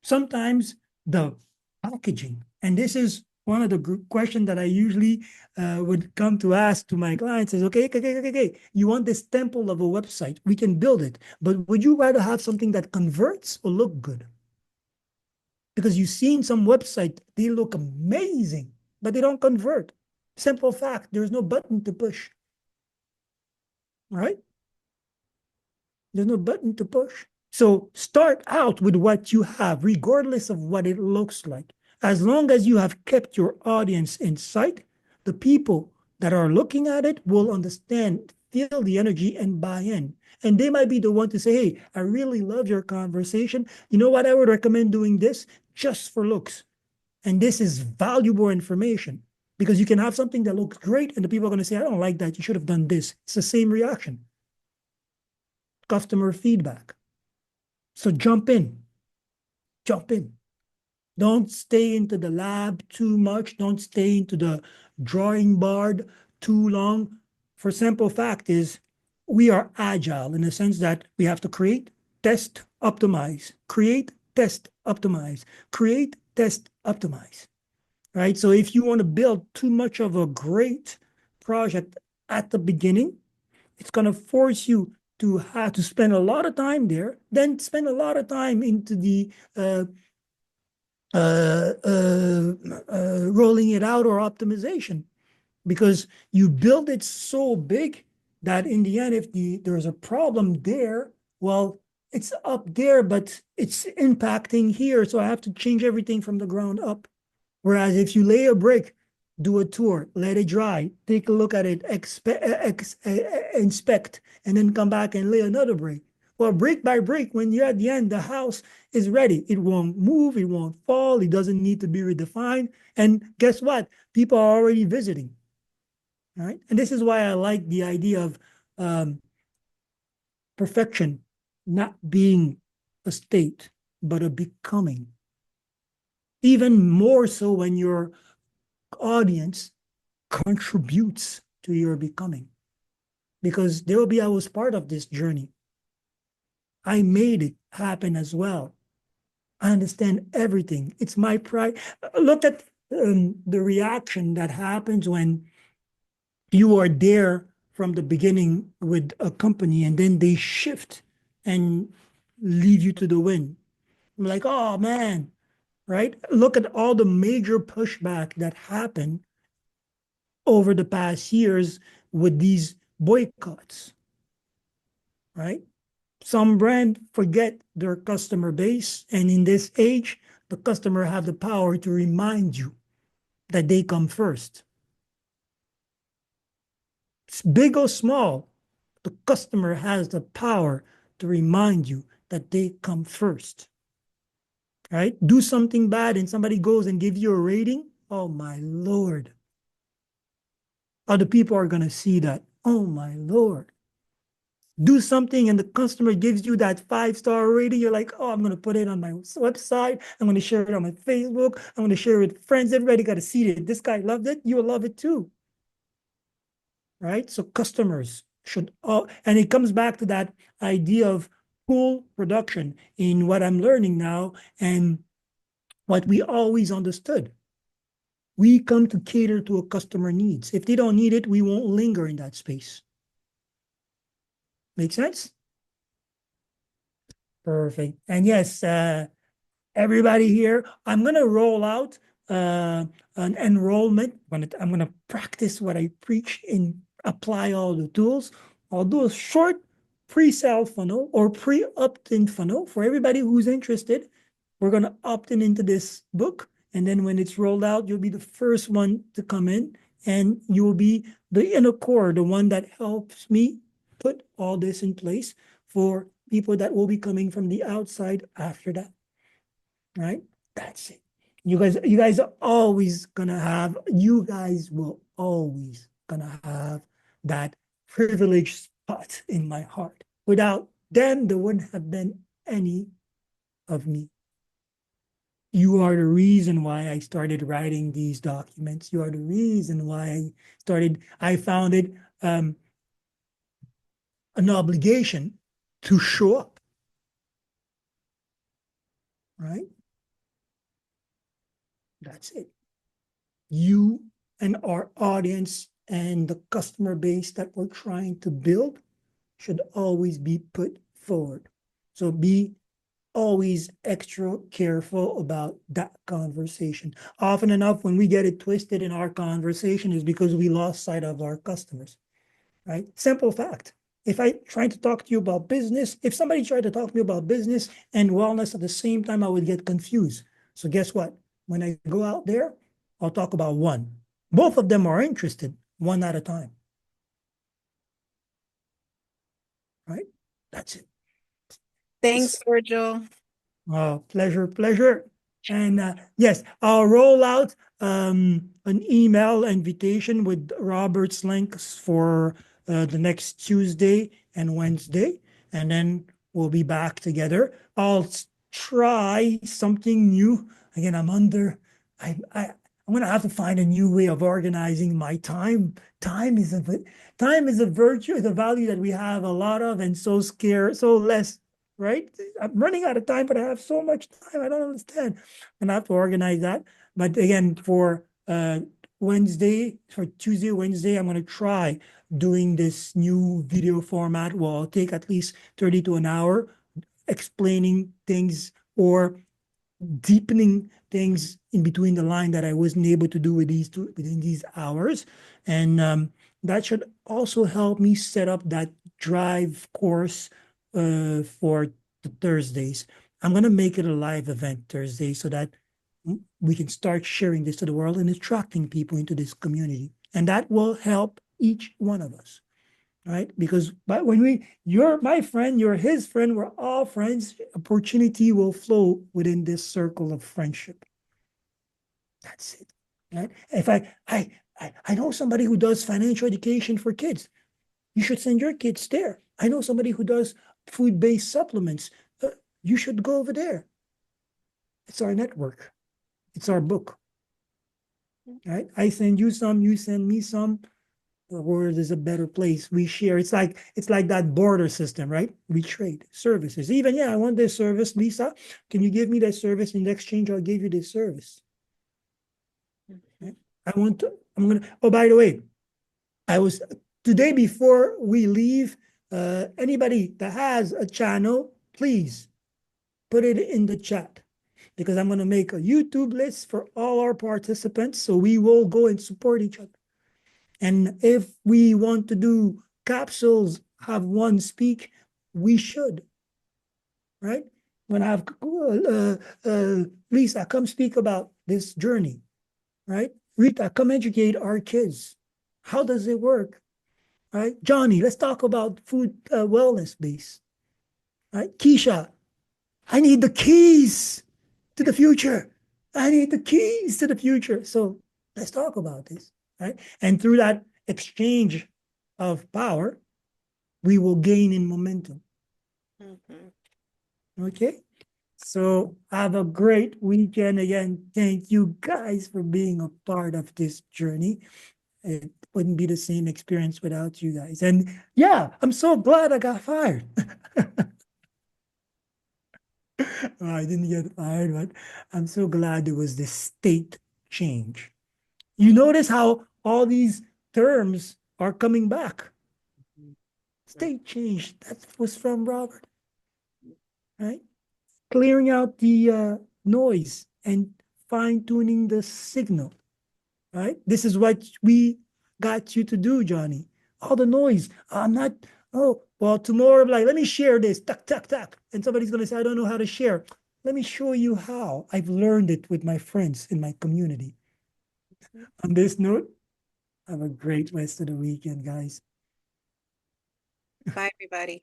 Sometimes the packaging, and this is one of the questions that I usually would come to ask to my clients is, okay, you want this temple of a website, we can build it, but would you rather have something that converts or look good? Because you've seen some website, they look amazing, but they don't convert. Simple fact, there's no button to push, right? There's no button to push. So start out with what you have, regardless of what it looks like. As long as you have kept your audience in sight, the people that are looking at it will understand, feel the energy, and buy in. And they might be the one to say, hey, I really love your conversation. You know what? I would recommend doing this just for looks. And this is valuable information because you can have something that looks great and the people are going to say, I don't like that. You should have done this. It's the same reaction. Customer feedback. So jump in. Jump in. Don't stay into the lab too much. Don't stay into the drawing board too long. For simple fact is we are agile in the sense that we have to create, test, optimize, create, test, optimize, create, test, optimize, right? So if you want to build too much of a great project at the beginning, it's going to force you to have to spend a lot of time there, then spend a lot of time into the rolling it out or optimization, because you build it so big that in the end, if there's a problem there, well, it's up there, but it's impacting here. So I have to change everything from the ground up. Whereas if you lay a brick, do a tour, let it dry, take a look at it, inspect, and then come back and lay another brick. Well, brick by brick, when you're at the end, the house is ready. It won't move, it won't fall, it doesn't need to be redefined. And guess what? People are already visiting. All right. And this is why I like the idea of perfection not being a state, but a becoming. Even more so when your audience contributes to your becoming. Because I was part of this journey. I made it happen as well. I understand everything. It's my pride. Look at the reaction that happens when you are there from the beginning with a company and then they shift and leave you to the wind. I'm like, oh man, right? Look at all the major pushback that happened over the past years with these boycotts, right? Some brand forget their customer base, and in this age, the customer have the power to remind you that they come first. It's big or small, the customer has the power to remind you that they come first. Right? Do something bad and somebody goes and gives you a rating. Oh my Lord. Other people are going to see that. Oh my Lord. Do something and the customer gives you that 5-star rating. You're like, oh, I'm going to put it on my website. I'm going to share it on my Facebook. I'm going to share it with friends. Everybody got to see it. This guy loved it. You'll love it too. Right? So customers should all, and it comes back to that idea of pull production in what I'm learning now and what we always understood. We come to cater to a customer needs. If they don't need it, we won't linger in that space. Make sense? Perfect. And yes, everybody here, I'm going to roll out an enrollment. I'm going to practice what I preach and apply all the tools. I'll do a short pre-sale funnel or pre-opt-in funnel for everybody who's interested. We're going to opt in into this book. And then when it's rolled out, you'll be the first one to come in and you will be the inner core, the one that helps me put all this in place for people that will be coming from the outside after that. Right? That's it. You guys are always gonna have, you guys will always gonna have that privileged spot in my heart. Without them, there wouldn't have been any of me. You are the reason why I started writing these documents. You are the reason why I found it an obligation to show up. Right? That's it. You and our audience and the customer base that we're trying to build should always be put forward. So be always extra careful about that conversation. Often enough, when we get it twisted in our conversation is because we lost sight of our customers, right? Simple fact. If I try to talk to you about business, if somebody tried to talk to me about business and wellness at the same time, I would get confused. So guess what? When I go out there, I'll talk about one. Both of them are interested, one at a time. Right? That's it. Thanks, Virgil. Pleasure. And yes, I'll roll out an email invitation with Robert's links for the next Tuesday and Wednesday, and then we'll be back together. I'll try something new. Again, I'm gonna have to find a new way of organizing my time. Time is a virtue, the value that we have a lot of, and so scarce, so less. Right? I'm running out of time, but I have so much time. I don't understand. And I have to organize that. But again, for Tuesday, Wednesday, I'm going to try doing this new video format. Well, I'll take at least 30 to an hour explaining things or deepening things in between the line that I wasn't able to do within these hours. And that should also help me set up that drive course for the Thursdays. I'm going to make it a live event Thursday so that we can start sharing this to the world and attracting people into this community. And that will help each one of us, right? Because you're my friend, you're his friend, we're all friends, opportunity will flow within this circle of friendship. That's it, right? If I know somebody who does financial education for kids, you should send your kids there. I know somebody who does food-based supplements. You should go over there. It's our network. It's our book. Right? I send you some, you send me some. The world is a better place. We share. It's like that border system, right? We trade services. Even, I want this service, Lisa. Can you give me that service? In exchange, I'll give you this service. Oh, by the way, today before we leave, anybody that has a channel, please put it in the chat because I'm going to make a YouTube list for all our participants so we will go and support each other. And if we want to do capsules, have one speak, we should, right? When I have Lisa, come speak about this journey, right? Rita, come educate our kids. How does it work? Right? Johnny, let's talk about food wellness base. right? Keisha, I need the keys to the future. I need the keys to the future. So let's talk about this, right? And through that exchange of power, we will gain in momentum. Mhm. Okay. So have a great weekend. Again, thank you guys for being a part of this journey. It wouldn't be the same experience without you guys. And yeah, I'm so glad I got fired. Well, I didn't get fired, but I'm so glad there was this state change. You notice how all these terms are coming back. State change, that was from Robert, right? Clearing out the noise and fine tuning the signal, right? This is what we got you to do, Johnny. All the noise. I'm not, oh, well, tomorrow, I'm like, let me share this, tuck, tuck, tuck. And somebody's going to say, I don't know how to share. Let me show you how. I've learned it with my friends in my community. On this note, have a great rest of the weekend, guys. Bye, everybody.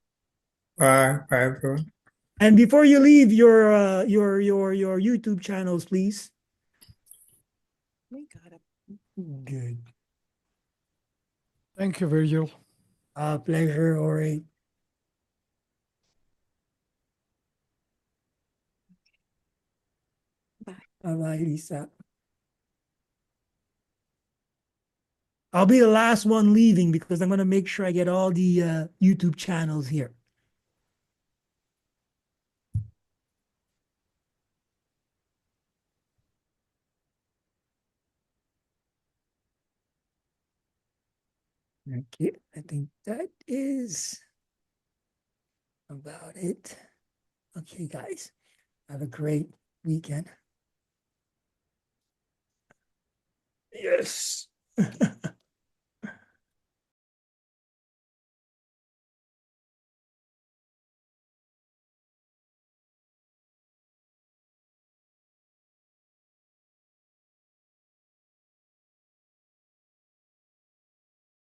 Bye, bye, everyone. And before you leave your YouTube channels, please. We got it. Good. Thank you, Virgil. Pleasure, Ori. Bye. Bye-bye, Lisa. I'll be the last one leaving because I'm going to make sure I get all the YouTube channels here. Okay, I think that is about it. Okay, guys, have a great weekend. Yes.